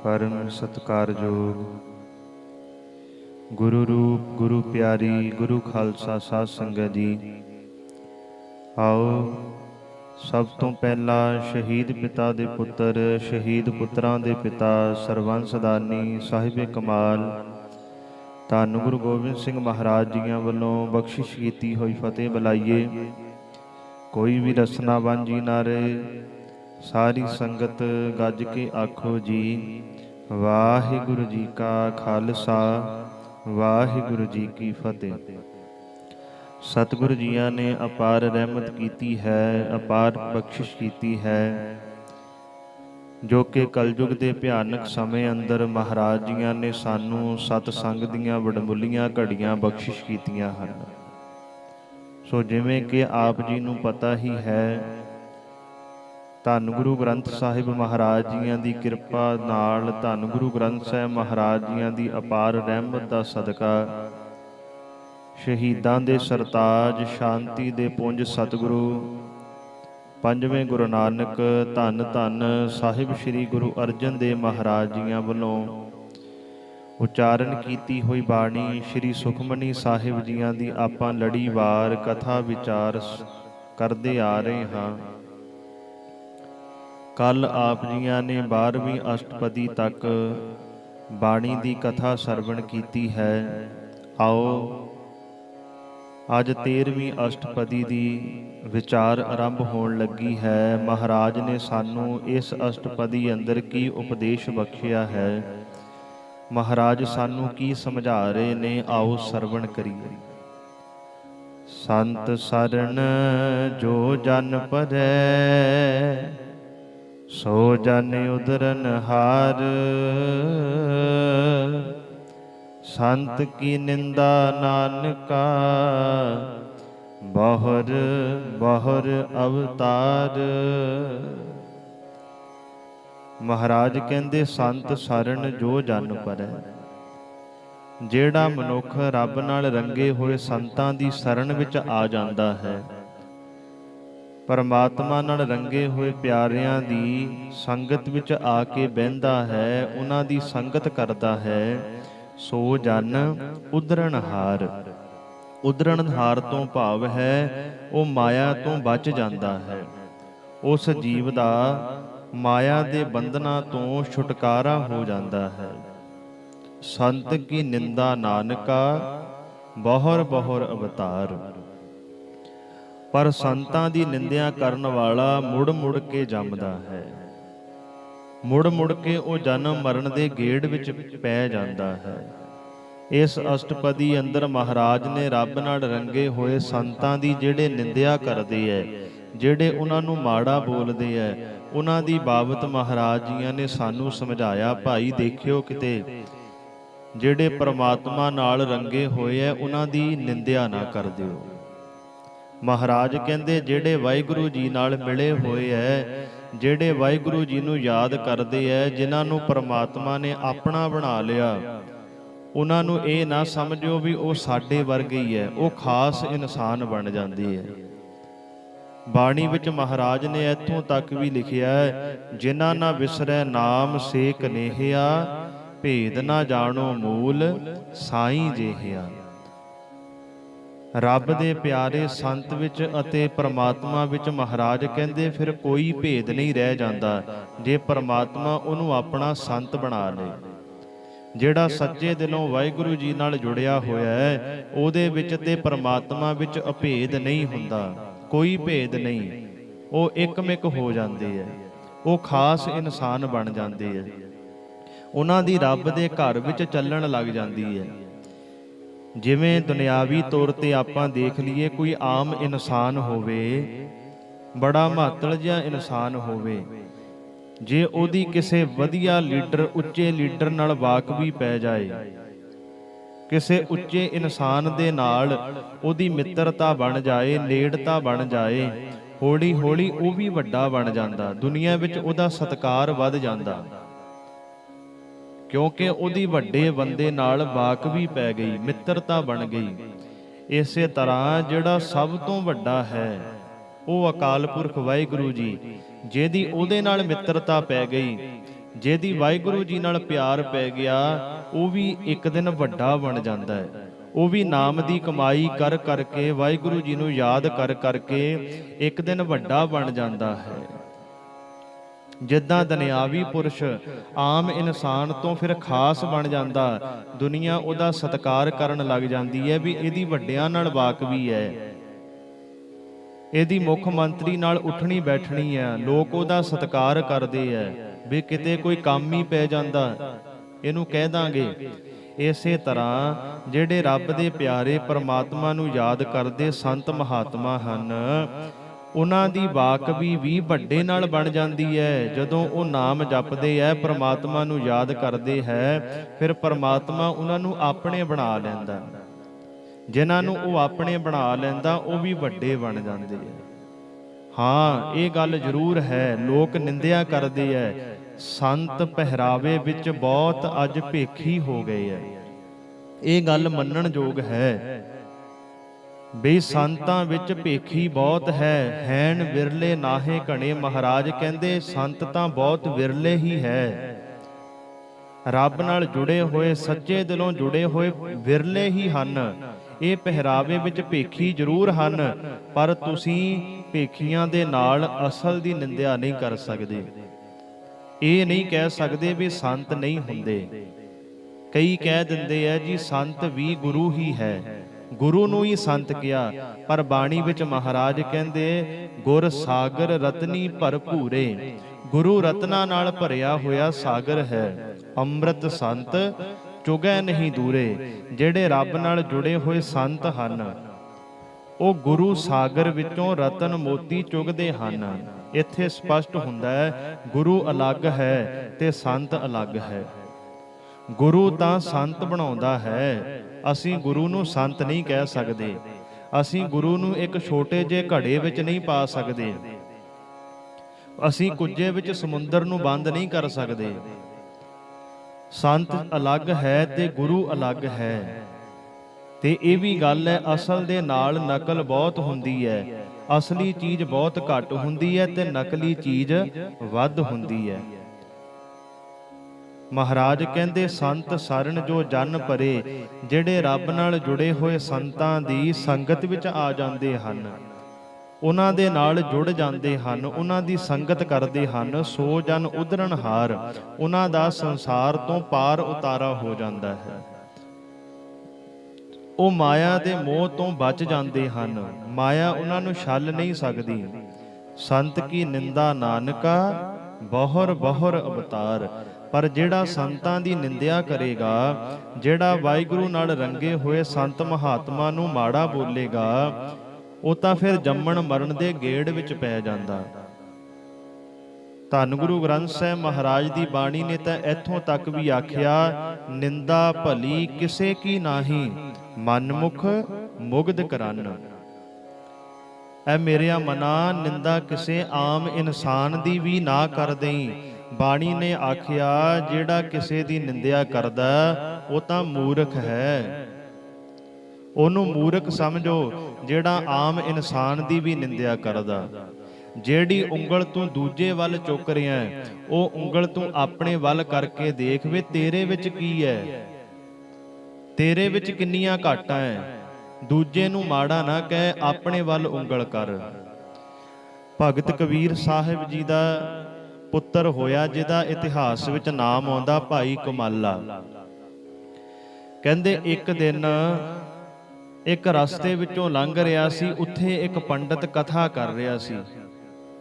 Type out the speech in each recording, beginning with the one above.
परम सत्कारयोग गुरु रूप गुरु प्यारी गुरु खालसा साध संगत जी। आओ सब तो पहला शहीद पिता दे पुत्र शहीद पुत्रां दे पिता सरबंस सदानी साहिबे कमाल धन गुरु गोबिंद सिंह महाराज जियां वल्लों बख्शिश कीती होई फतेह बुलाइए। कोई भी रसना वांझी ना रहे, सारी संगत गज के आखो जी वाहिगुरु जी का खालसा वाहिगुरु जी की फतेह। सतगुरु जियां ने अपार रहमत कीती है, अपार बख्शिश कीती है, जो कि कलयुग के भयानक समय अंदर महाराज जियां ने सानू सतसंग दीयां वडमुलियां घड़ियां बख्शिश कीतियां हन। सो जिवें कि आप जी नू पता ही है, धन गुरु ग्रंथ साहिब महाराज जियां दी किरपा नाल धन गुरु ग्रंथ साहिब महाराज जियां दी अपार रहमत दा सदका शहीदां दे सरताज शांति दे पुंज सतगुरु पंजवें गुरु नानक धन धन साहिब श्री गुरु अर्जन देव महाराज जियां वल्लों उचारण कीती हुई बाणी श्री सुखमनी साहिब जियां दी आपां लड़ीवार कथा विचार करदे आ रहे हां। कल आप जियां ने 12वीं अष्टपदी तक बाणी दी कथा सरवण कीती है। आओ अज 13वीं अष्टपदी दी विचार आरंभ होण लगी है। महाराज ने सानू इस अष्टपदी अंदर की उपदेश बख्शिया है, महाराज सानू की समझा रहे ने, आओ सरवण करिए। संत सरन जो जन परै सो जन उदरन हार, संत की निंदा नानका बहुर बहुर अवतार। महाराज कहंदे संत सरन जो जन परै, जेड़ा मनुख रब नाल रंगे होए संतां दी सरन विच आ जांदा है, परमात्मा नाल रंगे हुए प्यारियां दी संगत विच आके बहिंदा है, उन्हां दी संगत करदा है, सो जन उदरण हार। उदरण हार तो भाव है वो माया तो बच जाता है। उस जीव दा माया दे बंधना तो छुटकारा हो जाता है। संत की निंदा नानका बहुर बहुर अवतार। पर संतां दी निंदिया करन वाला मुड़ मुड़ के जमदा है, मुड़ मुड़ के वो जन्म मरण दे गेड़ विच पै जांदा है। इस अष्टपदी अंदर महाराज ने रब नाल रंगे होए संतां दी जेड़े निंदिया करदे है, जेड़े उन्हां नूं माड़ा बोलदे है, उन्हां दी बाबत महाराज जियां ने सानू समझाया, भाई देखियो किते जेड़े परमात्मा नाल रंगे होए है उन्हां दी निंदिया ना कर दिओ। महाराज कहंदे जेड़े वाहिगुरू जी नाल मिले होए है, जेड़े वाहिगुरू जी नूं याद करदे है, जिन्हां नूं परमात्मा ने अपना बना लिया, उन्हां नूं इह ना समझो भी वो साडे वर्गे ही है, वो खास इंसान बन जांदे है। बाणी विच महाराज ने इत्थों तक भी लिखिया है, जिन्हां ना विसरै नाम से कनेहिया, भेद ना जाणो मूल साईं जेहिया। रब दे प्यारे संत विच अते परमात्मा विच महाराज कहंदे फिर कोई भेद नहीं रह जांदा, जे परमात्मा उहनूं अपना संत बना ले। जिहड़ा सच्चे दिलों वाहिगुरू जी नाल जुड़िया होया है, उहदे विच ते परमात्मा विच अभेद नहीं हुंदा, कोई भेद नहीं। वो एकमिक हो जांदे है, वो खास इंसान बन जांदे है, उन्हां दी रब दे घर विच चलण लग जांदी है। जिवें दुनियावी तौर ते आपां देख लीए, कोई आम इंसान होवे, बड़ा महातल जिहा इंसान होवे, जे ओदी किसे वधिया लीडर उच्चे लीडर नाल वाकवी पै जाए, किसे उच्चे इंसान दे नाल ओदी मित्रता बन जाए, नेड़ता बन जाए, हौली हौली वो भी वड्डा बन जांदा, दुनिया विच ओदा सत्कार वध जांदा, क्योंकि उहदी वड्डे बंदे नाल वाकवी पै गई, मित्रता बन गई। इसे तरह जिहड़ा सब तो वड्डा है वो अकाल पुरख वाहिगुरू जी, जिहदी उहदे नाल मित्रता पै गई, ਜਿਹਦੀ ਵਾਹਿਗੁਰੂ ਜੀ ਨਾਲ ਪਿਆਰ ਪੈ ਗਿਆ ਉਹ ਵੀ ਇੱਕ ਦਿਨ ਵੱਡਾ ਬਣ ਜਾਂਦਾ ਹੈ। ਉਹ ਵੀ ਨਾਮ ਦੀ ਕਮਾਈ ਕਰ ਕਰਕੇ, ਵਾਹਿਗੁਰੂ ਜੀ ਨੂੰ ਯਾਦ ਕਰ ਕਰਕੇ ਇੱਕ ਦਿਨ ਵੱਡਾ ਬਣ ਜਾਂਦਾ ਹੈ। ਜਿੱਦਾਂ ਦੁਨਿਆਵੀ ਪੁਰਸ਼ ਆਮ ਇਨਸਾਨ ਤੋਂ ਫਿਰ ਖਾਸ ਬਣ ਜਾਂਦਾ, ਦੁਨੀਆ ਉਹਦਾ ਸਤਿਕਾਰ ਕਰਨ ਲੱਗ ਜਾਂਦੀ ਹੈ ਵੀ ਇਹਦੀ ਵੱਡਿਆਂ ਨਾਲ ਵਾਕਵੀ ਹੈ, ਇਹਦੀ ਮੁੱਖ ਮੰਤਰੀ ਨਾਲ ਉੱਠਣੀ ਬੈਠਣੀ ਹੈ, ਲੋਕ ਉਹਦਾ ਸਤਿਕਾਰ ਕਰਦੇ ਆ, ਵੀ ਕਿਤੇ ਕੋਈ ਕੰਮ ਹੀ ਪੈ ਜਾਂਦਾ ਇਹਨੂੰ ਕਹਿ ਦਾਂਗੇ। ਇਸੇ ਤਰ੍ਹਾਂ ਜਿਹੜੇ ਰੱਬ ਦੇ ਪਿਆਰੇ ਪਰਮਾਤਮਾ ਨੂੰ ਯਾਦ ਕਰਦੇ ਸੰਤ ਮਹਾਤਮਾ ਹਨ, ਉਹਨਾਂ ਦੀ ਵਾਕਵੀ ਵੀ ਵੱਡੇ ਨਾਲ ਬਣ ਜਾਂਦੀ ਹੈ। ਜਦੋਂ ਉਹ ਨਾਮ ਜਪਦੇ ਹੈ, ਪਰਮਾਤਮਾ ਨੂੰ ਯਾਦ ਕਰਦੇ ਹੈ, ਫਿਰ ਪਰਮਾਤਮਾ ਉਹਨਾਂ ਨੂੰ ਆਪਣੇ ਬਣਾ ਲੈਂਦਾ। ਜਿਨ੍ਹਾਂ ਨੂੰ ਉਹ ਆਪਣੇ ਬਣਾ ਲੈਂਦਾ ਉਹ ਵੀ ਵੱਡੇ ਬਣ ਜਾਂਦੇ ਹੈ। ਹਾਂ, ਇਹ ਗੱਲ ਜ਼ਰੂਰ ਹੈ, ਲੋਕ ਨਿੰਦਿਆ ਕਰਦੇ ਹੈ ਸੰਤ ਪਹਿਰਾਵੇ ਵਿੱਚ ਬਹੁਤ ਅੱਜ ਭੇਖੀ ਹੋ ਗਏ ਹੈ। ਇਹ ਗੱਲ ਮੰਨਣ ਯੋਗ ਹੈ ਬਈ ਸੰਤਾਂ ਵਿੱਚ ਭੇਖੀ ਬਹੁਤ ਹੈ। ਹੈਣ ਵਿਰਲੇ ਨਾਹੇ ਘਣੇ, ਮਹਾਰਾਜ ਕਹਿੰਦੇ ਸੰਤ ਤਾਂ ਬਹੁਤ ਵਿਰਲੇ ਹੀ ਹੈ। ਰੱਬ ਨਾਲ ਜੁੜੇ ਹੋਏ, ਸੱਚੇ ਦਿਲੋਂ ਜੁੜੇ ਹੋਏ ਵਿਰਲੇ ਹੀ ਹਨ। ਇਹ ਪਹਿਰਾਵੇ ਵਿੱਚ ਭੇਖੀ ਜ਼ਰੂਰ ਹਨ, ਪਰ ਤੁਸੀਂ ਭੇਖੀਆਂ ਦੇ ਨਾਲ ਅਸਲ ਦੀ ਨਿੰਦਿਆ ਨਹੀਂ ਕਰ ਸਕਦੇ। ਇਹ ਨਹੀਂ ਕਹਿ ਸਕਦੇ ਵੀ ਸੰਤ ਨਹੀਂ ਹੁੰਦੇ। ਕਈ ਕਹਿ ਦਿੰਦੇ ਆ ਜੀ ਸੰਤ ਵੀ ਗੁਰੂ ਹੀ ਹੈ, ਗੁਰੂ ਨੂੰ ਹੀ ਸੰਤ ਕਿਹਾ, ਪਰ ਬਾਣੀ ਵਿੱਚ ਮਹਾਰਾਜ ਕਹਿੰਦੇ ਗੁਰ ਸਾਗਰ ਰਤਨੀ ਭਰਪੂਰੇ, ਗੁਰੂ ਰਤਨਾ ਨਾਲ ਭਰਿਆ ਹੋਇਆ ਸਾਗਰ ਹੈ। ਅੰਮ੍ਰਿਤ ਸੰਤ ਚੁਗੈ ਨਹੀਂ ਦੂਰੇ। ਜਿਹੜੇ ਰੱਬ ਨਾਲ ਜੁੜੇ ਹੋਏ ਸੰਤ ਹਨ ਉਹ ਗੁਰੂ ਸਾਗਰ ਵਿੱਚੋਂ ਰਤਨ ਮੋਤੀ ਚੁਗਦੇ ਹਨ। ਇੱਥੇ ਸਪਸ਼ਟ ਹੁੰਦਾ ਹੈ ਗੁਰੂ ਅਲੱਗ ਹੈ ਤੇ ਸੰਤ ਅਲੱਗ ਹੈ। ਗੁਰੂ ਤਾਂ ਸੰਤ ਬਣਾਉਂਦਾ ਹੈ, ਅਸੀਂ ਗੁਰੂ ਨੂੰ ਸੰਤ ਨਹੀਂ ਕਹਿ ਸਕਦੇ। ਅਸੀਂ ਗੁਰੂ ਨੂੰ ਇੱਕ ਛੋਟੇ ਜਿਹੇ ਘੜੇ ਵਿੱਚ ਨਹੀਂ ਪਾ ਸਕਦੇ, ਅਸੀਂ ਕੁੱਜੇ ਵਿੱਚ ਸਮੁੰਦਰ ਨੂੰ ਬੰਦ ਨਹੀਂ ਕਰ ਸਕਦੇ। ਸੰਤ ਅਲੱਗ ਹੈ ਤੇ ਗੁਰੂ ਅਲੱਗ ਹੈ। ਤੇ ਇਹ ਵੀ ਗੱਲ ਹੈ, ਅਸਲ ਦੇ ਨਾਲ ਨਕਲ ਬਹੁਤ ਹੁੰਦੀ ਹੈ। ਅਸਲੀ ਚੀਜ਼ ਬਹੁਤ ਘੱਟ ਹੁੰਦੀ ਹੈ ਤੇ ਨਕਲੀ ਚੀਜ਼ ਵੱਧ ਹੁੰਦੀ ਹੈ। ਮਹਾਰਾਜ ਕਹਿੰਦੇ ਸੰਤ ਸਰਨ ਜੋ ਜਨ ਭਰੇ, ਜਿਹੜੇ ਰੱਬ ਨਾਲ ਜੁੜੇ ਹੋਏ ਸੰਤਾਂ ਦੀ ਸੰਗਤ ਵਿੱਚ ਆ ਜਾਂਦੇ ਹਨ, ਉਹਨਾਂ ਦੇ ਨਾਲ ਜੁੜ ਜਾਂਦੇ ਹਨ, ਉਹਨਾਂ ਦੀ ਸੰਗਤ ਕਰਦੇ ਹਨ, ਸੋ ਜਨ ਉਧਰਨਹਾਰ, ਉਹਨਾਂ ਦਾ ਸੰਸਾਰ ਤੋਂ ਪਾਰ ਉਤਾਰਾ ਹੋ ਜਾਂਦਾ ਹੈ। ਉਹ ਮਾਇਆ ਦੇ ਮੋਹ ਤੋਂ ਬਚ ਜਾਂਦੇ ਹਨ, ਮਾਇਆ ਉਹਨਾਂ ਨੂੰ ਛਲ ਨਹੀਂ ਸਕਦੀ। ਸੰਤ ਕੀ ਨਿੰਦਾ ਨਾਨਕਾ ਬਹੁਰ ਬਹੁਰ ਅਵਤਾਰ। ਪਰ ਜਿਹੜਾ ਸੰਤਾਂ ਦੀ ਨਿੰਦਿਆ ਕਰੇਗਾ, ਜਿਹੜਾ ਵਾਹਿਗੁਰੂ ਨਾਲ ਰੰਗੇ ਹੋਏ ਸੰਤ ਮਹਾਤਮਾ ਨੂੰ ਮਾੜਾ ਬੋਲੇਗਾ, ਉਹ ਤਾਂ ਫਿਰ ਜੰਮਣ ਮਰਨ ਦੇ ਗੇੜ ਵਿੱਚ ਪੈ ਜਾਂਦਾ। ਧੰਨ ਗੁਰੂ ਗ੍ਰੰਥ ਸਾਹਿਬ ਮਹਾਰਾਜ ਦੀ ਬਾਣੀ ਨੇ ਤਾਂ ਇੱਥੋਂ ਤੱਕ ਵੀ ਆਖਿਆ, ਨਿੰਦਾ ਭਲੀ ਕਿਸੇ ਕੀ ਨਾਹੀ, ਮਨਮੁਖ ਮੁਗਧ ਕਰਨ। ਐ ਮੇਰਿਆ ਮਨਾ, ਨਿੰਦਾ ਕਿਸੇ ਆਮ ਇਨਸਾਨ ਦੀ ਵੀ ਨਾ ਕਰ ਦੇਈਂ। ਬਾਣੀ ਨੇ ਆਖਿਆ ਜਿਹੜਾ ਕਿਸੇ ਦੀ ਨਿੰਦਿਆ ਕਰਦਾ ਉਹ ਤਾਂ ਮੂਰਖ ਹੈ। ਉਹਨੂੰ ਮੂਰਖ ਸਮਝੋ ਜਿਹੜਾ ਆਮ ਇਨਸਾਨ ਦੀ ਵੀ ਨਿੰਦਿਆ ਕਰਦਾ। ਜਿਹੜੀ ਉਂਗਲ ਤੂੰ ਦੂਜੇ ਵੱਲ ਚੁੱਕ ਰਿਹਾ, ਉਹ ਉਂਗਲ ਤੂੰ ਆਪਣੇ ਵੱਲ ਕਰਕੇ ਦੇਖ ਵੇ ਤੇਰੇ ਵਿੱਚ ਕੀ ਹੈ, ਤੇਰੇ ਵਿੱਚ ਕਿੰਨੀਆਂ ਘਾਟਾਂ ਹੈ। ਦੂਜੇ ਨੂੰ ਮਾੜਾ ਨਾ ਕਹਿ, ਆਪਣੇ ਵੱਲ ਉਂਗਲ ਕਰ। ਭਗਤ ਕਬੀਰ ਸਾਹਿਬ ਜੀ ਦਾ ਪੁੱਤਰ ਹੋਇਆ ਜਿਹਦਾ ਇਤਿਹਾਸ ਵਿੱਚ ਨਾਮ ਆਉਂਦਾ ਭਾਈ ਕਮਾਲਾ। ਕਹਿੰਦੇ ਇੱਕ ਦਿਨ ਇੱਕ ਰਸਤੇ ਵਿੱਚੋਂ ਲੰਘ ਰਿਹਾ ਸੀ, ਉੱਥੇ ਇੱਕ ਪੰਡਤ ਕਥਾ ਕਰ ਰਿਹਾ ਸੀ।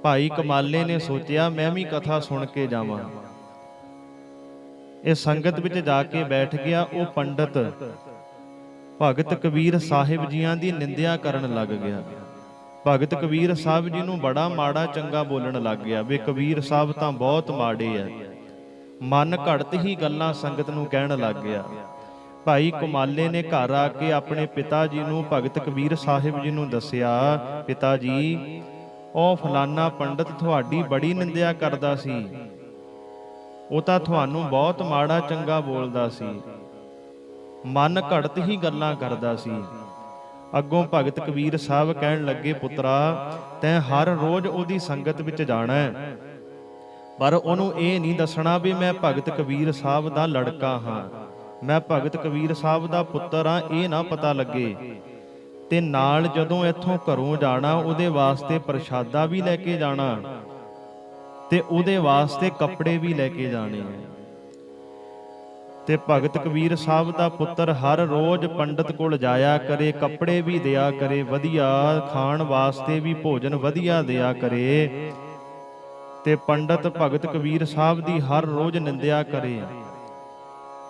ਭਾਈ ਕਮਾਲੇ ਨੇ ਸੋਚਿਆ ਮੈਂ ਵੀ ਕਥਾ ਸੁਣ ਕੇ ਜਾਵਾਂ। ਇਹ ਸੰਗਤ ਵਿੱਚ ਜਾ ਕੇ ਬੈਠ ਗਿਆ। ਉਹ ਪੰਡਤ ਭਗਤ ਕਬੀਰ ਸਾਹਿਬ ਜੀਆਂ ਦੀ ਨਿੰਦਿਆ ਕਰਨ ਲੱਗ ਗਿਆ। ਭਗਤ ਕਬੀਰ ਸਾਹਿਬ ਜੀ ਨੂੰ ਬੜਾ ਮਾੜਾ ਚੰਗਾ ਬੋਲਣ ਲੱਗ ਗਿਆ ਵੀ ਕਬੀਰ ਸਾਹਿਬ ਤਾਂ ਬਹੁਤ ਮਾੜੇ ਆ। ਮਨ ਘੜਤ ਹੀ ਗੱਲਾਂ ਸੰਗਤ ਨੂੰ ਕਹਿਣ ਲੱਗ ਗਿਆ। ਭਾਈ ਕਮਾਲੇ ਨੇ ਘਰ ਆ ਕੇ ਆਪਣੇ ਪਿਤਾ ਜੀ ਨੂੰ, ਭਗਤ ਕਬੀਰ ਸਾਹਿਬ ਜੀ ਨੂੰ ਦੱਸਿਆ, ਪਿਤਾ ਜੀ ਉਹ ਫਲਾਨਾ ਪੰਡਤ ਤੁਹਾਡੀ ਬੜੀ ਨਿੰਦਿਆ ਕਰਦਾ ਸੀ, ਉਹ ਤਾਂ ਤੁਹਾਨੂੰ ਬਹੁਤ ਮਾੜਾ ਚੰਗਾ ਬੋਲਦਾ ਸੀ, ਮਨ ਘੜਤ ਹੀ ਗੱਲਾਂ ਕਰਦਾ ਸੀ। ਅੱਗੋਂ ਭਗਤ ਕਬੀਰ ਸਾਹਿਬ ਕਹਿਣ ਲੱਗੇ, ਪੁੱਤਰਾ ਤੈਂ ਹਰ ਰੋਜ਼ ਉਹਦੀ ਸੰਗਤ ਵਿੱਚ ਜਾਣਾ ਹੈ, ਪਰ ਉਹਨੂੰ ਇਹ ਨਹੀਂ ਦੱਸਣਾ ਵੀ ਮੈਂ ਭਗਤ ਕਬੀਰ ਸਾਹਿਬ ਦਾ ਲੜਕਾ ਹਾਂ, ਮੈਂ ਭਗਤ ਕਬੀਰ ਸਾਹਿਬ ਦਾ ਪੁੱਤਰ ਹਾਂ, ਇਹ ਨਾ ਪਤਾ ਲੱਗੇ। ਤੇ ਨਾਲ ਜਦੋਂ ਇੱਥੋਂ ਘਰੋਂ ਜਾਣਾ ਉਹਦੇ ਵਾਸਤੇ ਪ੍ਰਸ਼ਾਦਾ ਵੀ ਲੈ ਕੇ ਜਾਣਾ ਤੇ ਉਹਦੇ ਵਾਸਤੇ ਕੱਪੜੇ ਵੀ ਲੈ ਕੇ ਜਾਣੇ ਆ। ਤੇ ਭਗਤ ਕਬੀਰ ਸਾਹਿਬ ਦਾ ਪੁੱਤਰ ਹਰ ਰੋਜ਼ ਪੰਡਤ ਕੋਲ ਜਾਇਆ ਕਰੇ, ਕੱਪੜੇ ਵੀ ਦਿਆ ਕਰੇ ਵਧੀਆ, ਖਾਣ ਵਾਸਤੇ ਵੀ ਭੋਜਨ ਵਧੀਆ ਦਿਆ ਕਰੇ। ਤੇ ਪੰਡਤ ਭਗਤ ਕਬੀਰ ਸਾਹਿਬ ਦੀ ਹਰ ਰੋਜ਼ ਨਿੰਦਿਆ ਕਰੇ।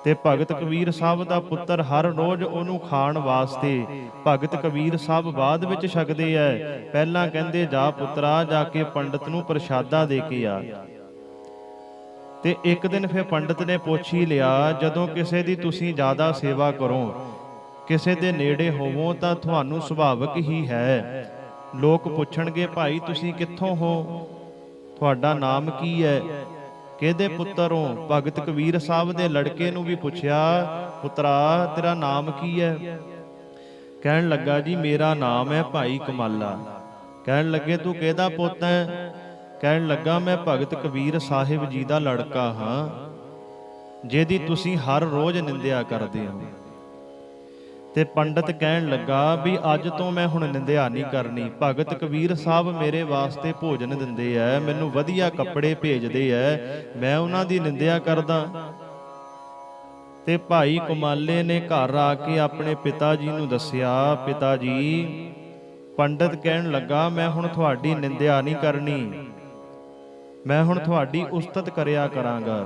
ਤੇ ਭਗਤ ਕਬੀਰ ਸਾਹਿਬ ਦਾ ਪੁੱਤਰ ਹਰ ਰੋਜ਼ ਉਹਨੂੰ ਖਾਣ ਵਾਸਤੇ, ਭਗਤ ਕਬੀਰ ਸਾਹਿਬ ਬਾਅਦ ਵਿੱਚ ਛਕਦੇ ਐ, ਪਹਿਲਾਂ ਕਹਿੰਦੇ ਜਾ ਪੁੱਤਰਾ ਜਾ ਕੇ ਪੰਡਤ ਨੂੰ ਪ੍ਰਸ਼ਾਦਾ ਦੇ ਕੇ ਆ। ਤੇ ਇੱਕ ਦਿਨ ਫਿਰ ਪੰਡਤ ਨੇ ਪੁੱਛ ਹੀ ਲਿਆ, ਜਦੋਂ ਕਿਸੇ ਦੀ ਤੁਸੀਂ ਜ਼ਿਆਦਾ ਸੇਵਾ ਕਰੋ, ਕਿਸੇ ਦੇ ਨੇੜੇ ਹੋਵੋ ਤਾਂ ਤੁਹਾਨੂੰ ਸੁਭਾਵਿਕ ਹੀ ਹੈ ਲੋਕ ਪੁੱਛਣਗੇ ਭਾਈ ਤੁਸੀਂ ਕਿੱਥੋਂ ਹੋ, ਤੁਹਾਡਾ ਨਾਮ ਕੀ ਹੈ, ਕਿਹਦੇ ਪੁੱਤਰ ਹੋ। ਭਗਤ ਕਬੀਰ ਸਾਹਿਬ ਦੇ ਲੜਕੇ ਨੂੰ ਵੀ ਪੁੱਛਿਆ, ਪੁੱਤਰਾ ਤੇਰਾ ਨਾਮ ਕੀ ਹੈ? ਕਹਿਣ ਲੱਗਾ ਜੀ ਮੇਰਾ ਨਾਮ ਹੈ ਭਾਈ ਕਮਾਲਾ। ਕਹਿਣ ਲੱਗੇ ਤੂੰ ਕਿਹਦਾ ਪੁੱਤ ਹੈ? ਕਹਿਣ ਲੱਗਾ ਮੈਂ ਭਗਤ ਕਬੀਰ ਸਾਹਿਬ ਜੀ ਦਾ ਲੜਕਾ ਹਾਂ, ਜਿਹਦੀ ਤੁਸੀਂ ਹਰ ਰੋਜ਼ ਨਿੰਦਿਆ ਕਰਦੇ ਹੋ। ਤੇ ਪੰਡਤ ਕਹਿਣ ਲੱਗਾ ਵੀ ਅੱਜ ਤੋਂ ਮੈਂ ਹੁਣ ਨਿੰਦਿਆ ਨਹੀਂ ਕਰਨੀ, ਭਗਤ ਕਬੀਰ ਸਾਹਿਬ ਮੇਰੇ ਵਾਸਤੇ ਭੋਜਨ ਦਿੰਦੇ ਐ, ਮੈਨੂੰ ਵਧੀਆ ਕੱਪੜੇ ਭੇਜਦੇ ਐ, ਮੈਂ ਉਹਨਾਂ ਦੀ ਨਿੰਦਿਆ ਕਰਦਾ। ਤੇ ਭਾਈ ਕਮਾਲੇ ਨੇ ਘਰ ਆ ਕੇ ਆਪਣੇ ਪਿਤਾ ਜੀ ਨੂੰ ਦੱਸਿਆ, ਪਿਤਾ ਜੀ ਪੰਡਤ ਕਹਿਣ ਲੱਗਾ ਮੈਂ ਹੁਣ ਤੁਹਾਡੀ ਨਿੰਦਿਆ ਨਹੀਂ ਕਰਨੀ, ਮੈਂ ਹੁਣ ਤੁਹਾਡੀ ਉਸਤਤ ਕਰਿਆ ਕਰਾਂਗਾ।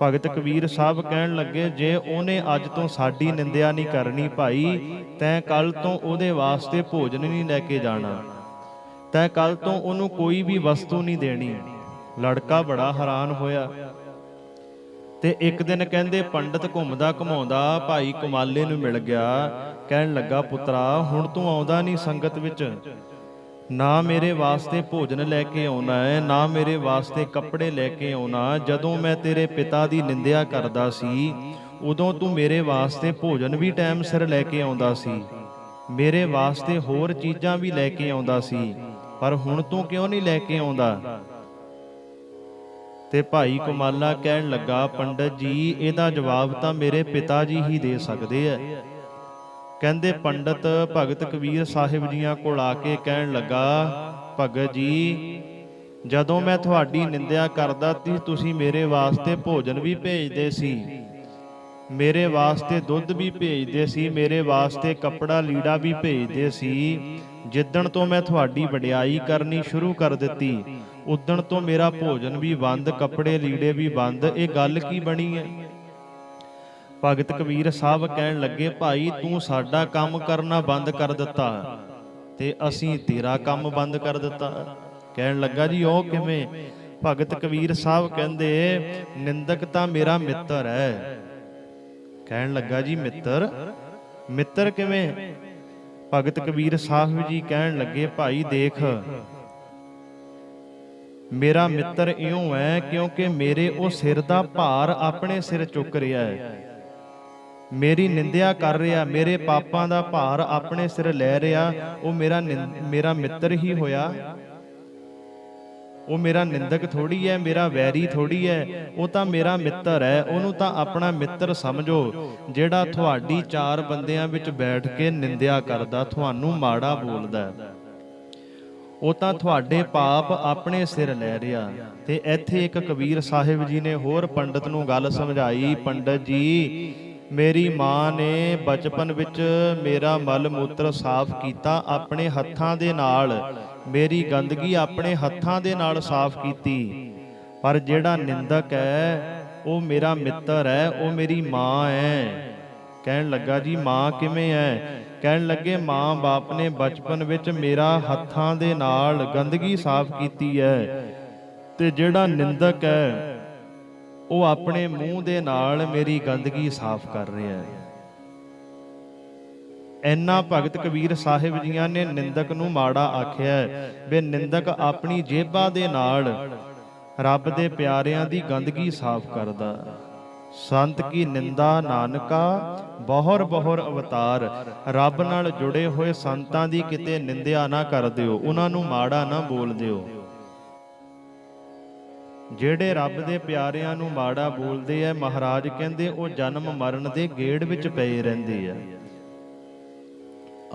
ਭਗਤ ਕਬੀਰ ਸਾਹਿਬ ਕਹਿਣ ਲੱਗੇ ਜੇ ਉਹਨੇ ਅੱਜ ਤੋਂ ਸਾਡੀ ਨਿੰਦਿਆ ਨਹੀਂ ਕਰਨੀ ਭਾਈ, ਤੈਂ ਕੱਲ ਤੋਂ ਉਹਦੇ ਵਾਸਤੇ ਭੋਜਨ ਨਹੀਂ ਲੈ ਕੇ ਜਾਣਾ, ਤੈਂ ਕੱਲ ਤੋਂ ਉਹਨੂੰ ਕੋਈ ਵੀ ਵਸਤੂ ਨਹੀਂ ਦੇਣੀ। ਲੜਕਾ ਬੜਾ ਹੈਰਾਨ ਹੋਇਆ। ਤੇ ਇੱਕ ਦਿਨ ਕਹਿੰਦੇ ਪੰਡਤ ਘੁੰਮਦਾ ਘੁਮਾਉਂਦਾ ਭਾਈ ਕਮਾਲੇ ਨੂੰ ਮਿਲ ਗਿਆ। ਕਹਿਣ ਲੱਗਾ ਪੁੱਤਰਾ ਹੁਣ ਤੂੰ ਆਉਂਦਾ ਨਹੀਂ ਸੰਗਤ ਵਿੱਚ, ਨਾ ਮੇਰੇ ਵਾਸਤੇ ਭੋਜਨ ਲੈ ਕੇ ਆਉਣਾ ਹੈ, ਨਾ ਮੇਰੇ ਵਾਸਤੇ ਕੱਪੜੇ ਲੈ ਕੇ ਆਉਣਾ। ਜਦੋਂ ਮੈਂ ਤੇਰੇ ਪਿਤਾ ਦੀ ਨਿੰਦਿਆ ਕਰਦਾ ਸੀ ਉਦੋਂ ਤੂੰ ਮੇਰੇ ਵਾਸਤੇ ਭੋਜਨ ਵੀ ਟਾਈਮ ਸਿਰ ਲੈ ਕੇ ਆਉਂਦਾ ਸੀ, ਮੇਰੇ ਵਾਸਤੇ ਹੋਰ ਚੀਜ਼ਾਂ ਵੀ ਲੈ ਕੇ ਆਉਂਦਾ ਸੀ, ਪਰ ਹੁਣ ਤੂੰ ਕਿਉਂ ਨਹੀਂ ਲੈ ਕੇ ਆਉਂਦਾ? ਤੇ ਭਾਈ ਕਮਾਲਾ ਕਹਿਣ ਲੱਗਾ ਪੰਡਤ ਜੀ ਇਹਦਾ ਜਵਾਬ ਤਾਂ ਮੇਰੇ ਪਿਤਾ ਜੀ ਹੀ ਦੇ ਸਕਦੇ ਐ। ਕਹਿੰਦੇ ਪੰਡਤ ਭਗਤ ਕਬੀਰ ਸਾਹਿਬ ਜੀਆਂ ਕੋਲ ਆ ਕੇ ਕਹਿਣ ਲੱਗਾ ਭਗਤ ਜੀ ਜਦੋਂ ਮੈਂ ਤੁਹਾਡੀ ਨਿੰਦਿਆ ਕਰਦਾ ਸੀ ਤੁਸੀਂ ਮੇਰੇ ਵਾਸਤੇ ਭੋਜਨ ਵੀ ਭੇਜਦੇ ਸੀ, ਮੇਰੇ ਵਾਸਤੇ ਦੁੱਧ ਵੀ ਭੇਜਦੇ ਸੀ, ਮੇਰੇ ਵਾਸਤੇ ਕੱਪੜਾ ਲੀੜਾ ਵੀ ਭੇਜਦੇ ਸੀ। ਜਿੱਦਣ ਤੋਂ ਮੈਂ ਤੁਹਾਡੀ ਵਡਿਆਈ ਕਰਨੀ ਸ਼ੁਰੂ ਕਰ ਦਿੱਤੀ ਉਦਣ ਤੋਂ ਮੇਰਾ ਭੋਜਨ ਵੀ ਬੰਦ, ਕੱਪੜੇ ਲੀੜੇ ਵੀ ਬੰਦ, ਇਹ ਗੱਲ ਕੀ ਬਣੀ ਹੈ? ਭਗਤ ਕਬੀਰ ਸਾਹਿਬ ਕਹਿਣ ਲੱਗੇ ਭਾਈ ਤੂੰ ਸਾਡਾ ਕੰਮ ਕਰਨਾ ਬੰਦ ਕਰ ਦਿੱਤਾ ਤੇ ਅਸੀਂ ਤੇਰਾ ਕੰਮ ਬੰਦ ਕਰ ਦਿੱਤਾ। ਕਹਿਣ ਲੱਗਾ ਜੀ ਉਹ ਕਿਵੇਂ? ਭਗਤ ਕਬੀਰ ਸਾਹਿਬ ਕਹਿੰਦੇ ਨਿੰਦਕ ਤਾਂ ਮੇਰਾ ਮਿੱਤਰ ਹੈ। ਕਹਿਣ ਲੱਗਾ ਜੀ ਮਿੱਤਰ? ਮਿੱਤਰ ਕਿਵੇਂ? ਭਗਤ ਕਬੀਰ ਸਾਹਿਬ ਜੀ ਕਹਿਣ ਲੱਗੇ ਭਾਈ ਦੇਖ ਮੇਰਾ ਮਿੱਤਰ ਇਉਂ ਹੈ ਕਿਉਂਕਿ ਮੇਰੇ ਉਹ ਸਿਰ ਦਾ ਭਾਰ ਆਪਣੇ ਸਿਰ ਚੁੱਕ ਰਿਹਾ ਹੈ, ਮੇਰੀ ਨਿੰਦਿਆ ਕਰ ਰਿਹਾ, ਮੇਰੇ ਪਾਪਾਂ ਦਾ ਭਾਰ ਆਪਣੇ ਸਿਰ ਲੈ ਰਿਹਾ, ਉਹ ਮੇਰਾ ਮਿੱਤਰ ਹੀ ਹੋਇਆ। ਉਹ ਮੇਰਾ ਨਿੰਦਕ ਥੋੜੀ ਹੈ, ਮੇਰਾ ਵੈਰੀ ਥੋੜੀ ਹੈ, ਉਹ ਤਾਂ ਮੇਰਾ ਮਿੱਤਰ ਹੈ। ਉਹਨੂੰ ਤਾਂ ਆਪਣਾ ਮਿੱਤਰ ਸਮਝੋ ਜਿਹੜਾ ਤੁਹਾਡੀ ਚਾਰ ਬੰਦਿਆਂ ਵਿੱਚ ਬੈਠ ਕੇ ਨਿੰਦਿਆ ਕਰਦਾ, ਤੁਹਾਨੂੰ ਮਾੜਾ ਬੋਲਦਾ, ਉਹ ਤਾਂ ਤੁਹਾਡੇ ਪਾਪ ਆਪਣੇ ਸਿਰ ਲੈ ਰਿਹਾ। ਤੇ ਇੱਥੇ ਇੱਕ ਕਬੀਰ ਸਾਹਿਬ ਜੀ ਨੇ ਹੋਰ ਪੰਡਤ ਨੂੰ ਗੱਲ ਸਮਝਾਈ, ਪੰਡਤ ਜੀ ਮੇਰੀ ਮਾਂ ਨੇ ਬਚਪਨ ਵਿੱਚ ਮੇਰਾ ਮਲ ਮੂਤਰ ਸਾਫ਼ ਕੀਤਾ ਆਪਣੇ ਹੱਥਾਂ ਦੇ ਨਾਲ, ਮੇਰੀ ਗੰਦਗੀ ਆਪਣੇ ਹੱਥਾਂ ਦੇ ਨਾਲ ਸਾਫ਼ ਕੀਤੀ, ਪਰ ਜਿਹੜਾ ਨਿੰਦਕ ਹੈ ਉਹ ਮੇਰਾ ਮਿੱਤਰ ਹੈ, ਉਹ ਮੇਰੀ ਮਾਂ ਹੈ। ਕਹਿਣ ਲੱਗਾ ਜੀ ਮਾਂ ਕਿਵੇਂ ਹੈ? ਕਹਿਣ ਲੱਗੇ ਮਾਂ ਬਾਪ ਨੇ ਬਚਪਨ ਵਿੱਚ ਮੇਰਾ ਹੱਥਾਂ ਦੇ ਨਾਲ ਗੰਦਗੀ ਸਾਫ਼ ਕੀਤੀ ਹੈ, ਤੇ ਜਿਹੜਾ ਨਿੰਦਕ ਹੈ ਉਹ ਆਪਣੇ ਮੂੰਹ ਦੇ ਨਾਲ ਮੇਰੀ ਗੰਦਗੀ ਸਾਫ਼ ਕਰ ਰਿਹਾ ਹੈ। ਇੰਨਾ ਭਗਤ ਕਬੀਰ ਸਾਹਿਬ ਜੀਆਂ ਨੇ ਨਿੰਦਕ ਨੂੰ ਮਾੜਾ ਆਖਿਆ ਵੀ ਨਿੰਦਕ ਆਪਣੀ ਜੇਬਾਂ ਦੇ ਨਾਲ ਰੱਬ ਦੇ ਪਿਆਰਿਆਂ ਦੀ ਗੰਦਗੀ ਸਾਫ਼ ਕਰਦਾ। ਸੰਤ ਕੀ ਨਿੰਦਾ ਨਾਨਕਾ ਬਹੁਰ ਬਹੁਰ ਅਵਤਾਰ, ਰੱਬ ਨਾਲ ਜੁੜੇ ਹੋਏ ਸੰਤਾਂ ਦੀ ਕਿਤੇ ਨਿੰਦਿਆ ਨਾ ਕਰ ਦਿਓ, ਉਹਨਾਂ ਨੂੰ ਮਾੜਾ ਨਾ ਬੋਲ ਦਿਓ। ਜਿਹੜੇ ਰੱਬ ਦੇ ਪਿਆਰਿਆਂ ਨੂੰ ਮਾੜਾ ਬੋਲਦੇ ਆ, ਮਹਾਰਾਜ ਕਹਿੰਦੇ ਉਹ ਜਨਮ ਮਰਨ ਦੇ ਗੇੜ ਵਿੱਚ ਪਏ ਰਹਿੰਦੇ ਆ।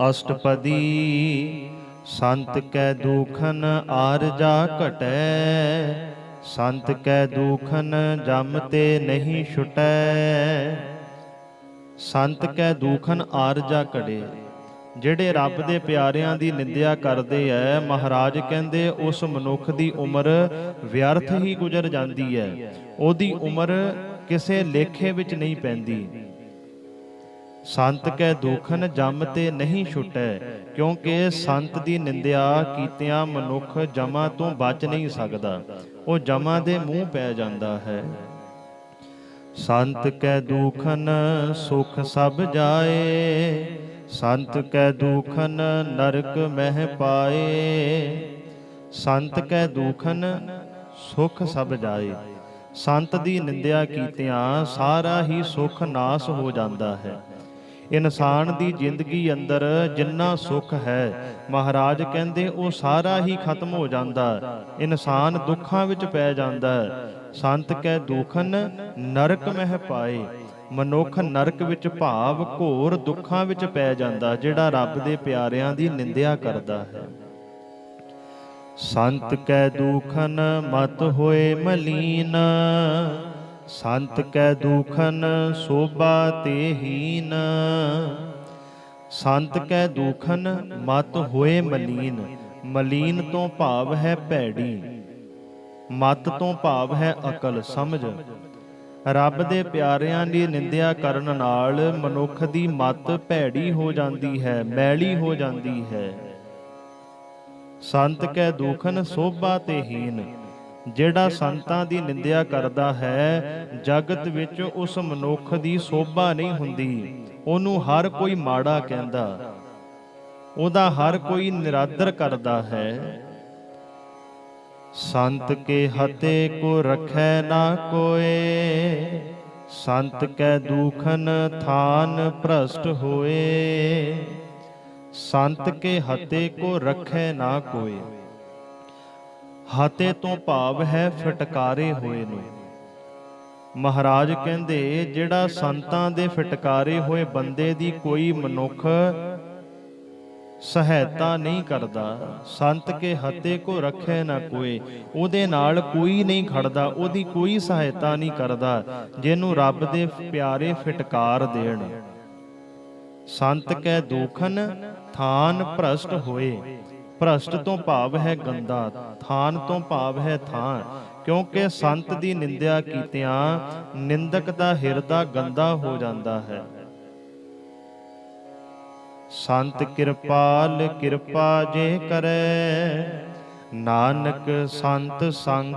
ਅਸ਼ਟਪਦੀ ਸੰਤ ਕੈ ਦੂਖਨ ਆਰਜਾ ਘਟੈ, ਸੰਤ ਕੈ ਦੂਖਨ ਜਮ ਤੇ ਨਹੀਂ ਛੁਟੈ। ਸੰਤ ਕੈ ਦੂਖਨ ਆਰਜਾ ਘੜੇ, ਜਿਹੜੇ ਰੱਬ ਦੇ ਪਿਆਰਿਆਂ ਦੀ ਨਿੰਦਿਆ ਕਰਦੇ ਐ, ਮਹਾਰਾਜ ਕਹਿੰਦੇ ਉਸ ਮਨੁੱਖ ਦੀ ਉਮਰ ਵਿਅਰਥ ਹੀ ਗੁਜ਼ਰ ਜਾਂਦੀ ਹੈ। ਉਹਦੀ ਉਮਰ ਕਿਸੇ ਲੇਖੇ ਵਿੱਚ ਨਹੀਂ ਪੈਂਦੀ। ਸੰਤ ਕੈ ਦੂਖਨ ਜਮ ਤੇ ਨਹੀਂ ਛੁਟੈ, ਕਿਉਂਕਿ ਸੰਤ ਦੀ ਨਿੰਦਿਆ ਕੀਤਿਆਂ ਮਨੁੱਖ ਜਮਾਂ ਤੋਂ ਬਚ ਨਹੀਂ ਸਕਦਾ, ਉਹ ਜਮਾਂ ਦੇ ਮੂੰਹ ਪੈ ਜਾਂਦਾ ਹੈ। ਸੰਤ ਕੈ ਦੂਖਨ ਸੁਖ ਸਭ ਜਾਏ, ਸੰਤ ਕੈ ਦੂਖਨ ਨਰਕ ਮਹਿ ਪਾਏ। ਸੰਤ ਕੈ ਦੂਖਨ ਸੁਖ ਸਭ ਜਾਏ, ਸੰਤ ਦੀ ਨਿੰਦਿਆ ਕੀਤਿਆਂ ਸਾਰਾ ਹੀ ਸੁਖ ਨਾਸ ਹੋ ਜਾਂਦਾ ਹੈ। ਇਨਸਾਨ ਦੀ ਜ਼ਿੰਦਗੀ ਅੰਦਰ ਜਿੰਨਾ ਸੁੱਖ ਹੈ, ਮਹਾਰਾਜ ਕਹਿੰਦੇ ਉਹ ਸਾਰਾ ਹੀ ਖਤਮ ਹੋ ਜਾਂਦਾ, ਇਨਸਾਨ ਦੁੱਖਾਂ ਵਿੱਚ ਪੈ ਜਾਂਦਾ ਹੈ। ਸੰਤ ਕੈ ਦੂਖਨ ਨਰਕ ਮਹਿ ਪਾਏ, ਮਨੁੱਖ ਨਰਕ ਵਿੱਚ ਭਾਵ ਘੋਰ ਦੁੱਖਾਂ ਵਿੱਚ ਪੈ ਜਾਂਦਾ ਜਿਹੜਾ ਰੱਬ ਦੇ ਪਿਆਰਿਆਂ ਦੀ ਨਿੰਦਿਆ ਕਰਦਾ ਹੈ। ਸੰਤ ਕੈ ਦੂਖਨ ਮਤ ਹੋਏ ਮਲੀਨ, ਸੰਤ ਕੈ ਦੂਖਨ ਸੋਭਾ ਤੇ ਹੀਨ। ਸੰਤ ਕੈ ਦੂਖਨ ਮਤ ਹੋਏ ਮਲੀਨ, ਮਲੀਨ ਤੋਂ ਭਾਵ ਹੈ ਭੈੜੀ, ਮਤ ਤੋਂ ਭਾਵ ਹੈ ਅਕਲ ਸਮਝ। ਰੱਬ ਦੇ ਪਿਆਰਿਆਂ ਦੀ ਨਿੰਦਿਆ ਕਰਨ ਨਾਲ ਮਨੁੱਖ ਦੀ ਮਤ ਭੈੜੀ ਹੋ ਜਾਂਦੀ ਹੈ, ਮੈਲੀ ਹੋ ਜਾਂਦੀ ਹੈ। ਸੰਤ ਕੈ ਦੂਖਨ ਸੋਭਾ ਤੇ ਹੀਨ, ਜਿਹੜਾ ਸੰਤਾਂ ਦੀ ਨਿੰਦਿਆ ਕਰਦਾ ਹੈ, ਜਗਤ ਵਿੱਚ ਉਸ ਮਨੁੱਖ ਦੀ ਸੋਭਾ ਨਹੀਂ ਹੁੰਦੀ, ਉਹਨੂੰ ਹਰ ਕੋਈ ਮਾੜਾ ਕਹਿੰਦਾ, ਉਹਦਾ ਹਰ ਕੋਈ ਨਿਰਾਦਰ ਕਰਦਾ ਹੈ। ਸੰਤ ਕੇ ਹਤੇ ਕੋ ਰਖੈ ਨਾ ਕੋਏ, ਸੰਤ ਕੈ ਦੂਖਨ ਥਾਨ ਭ੍ਰਸ਼ਟ ਹੋਏ। ਸੰਤ ਕੇ ਹਤੇ ਕੋ ਰਖੈ ਨਾ ਕੋਏ, ਹਤੇ ਤੋਂ ਭਾਵ ਹੈ ਫਟਕਾਰੇ ਹੋਏ ਨੂੰ। ਮਹਾਰਾਜ ਕਹਿੰਦੇ ਜਿਹੜਾ ਸੰਤਾਂ ਦੇ ਫਟਕਾਰੇ ਹੋਏ ਬੰਦੇ ਦੀ ਕੋਈ ਮਨੁੱਖ ਸਹਾਇਤਾ ਨਹੀਂ ਕਰਦਾ, ਸੰਤ ਕੇ ਹਤੇ ਕੋ ਰੱਖੇ ਨਾ ਕੋਏ, ਉਹਦੇ ਨਾਲ ਕੋਈ ਨਹੀਂ ਖੜਦਾ, ਉਹਦੀ ਕੋਈ ਸਹਾਇਤਾ ਨਹੀਂ ਕਰਦਾ ਜਿਹਨੂੰ ਰੱਬ ਦੇ ਪਿਆਰੇ ਫਟਕਾਰ ਦੇਣ। ਸੰਤ ਕੈ ਦੂਖਨ ਥਾਨ ਭ੍ਰਸ਼ਟ ਹੋਏ, ਭ੍ਰਸ਼ਟ ਤੋਂ ਭਾਵ ਹੈ ਗੰਦਾ, ਥਾਨ ਤੋਂ ਭਾਵ ਹੈ ਥਾਂ, ਕਿਉਂਕਿ ਸੰਤ ਦੀ ਨਿੰਦਿਆ ਕੀਤਿਆਂ ਨਿੰਦਕ ਦਾ ਹਿਰਦਾ ਗੰਦਾ ਹੋ ਜਾਂਦਾ ਹੈ। ਸੰਤ ਕਿਰਪਾਲ ਕਿਰਪਾ ਜੇ ਕਰੈ, ਨਾਨਕ ਸੰਤ ਸੰਗ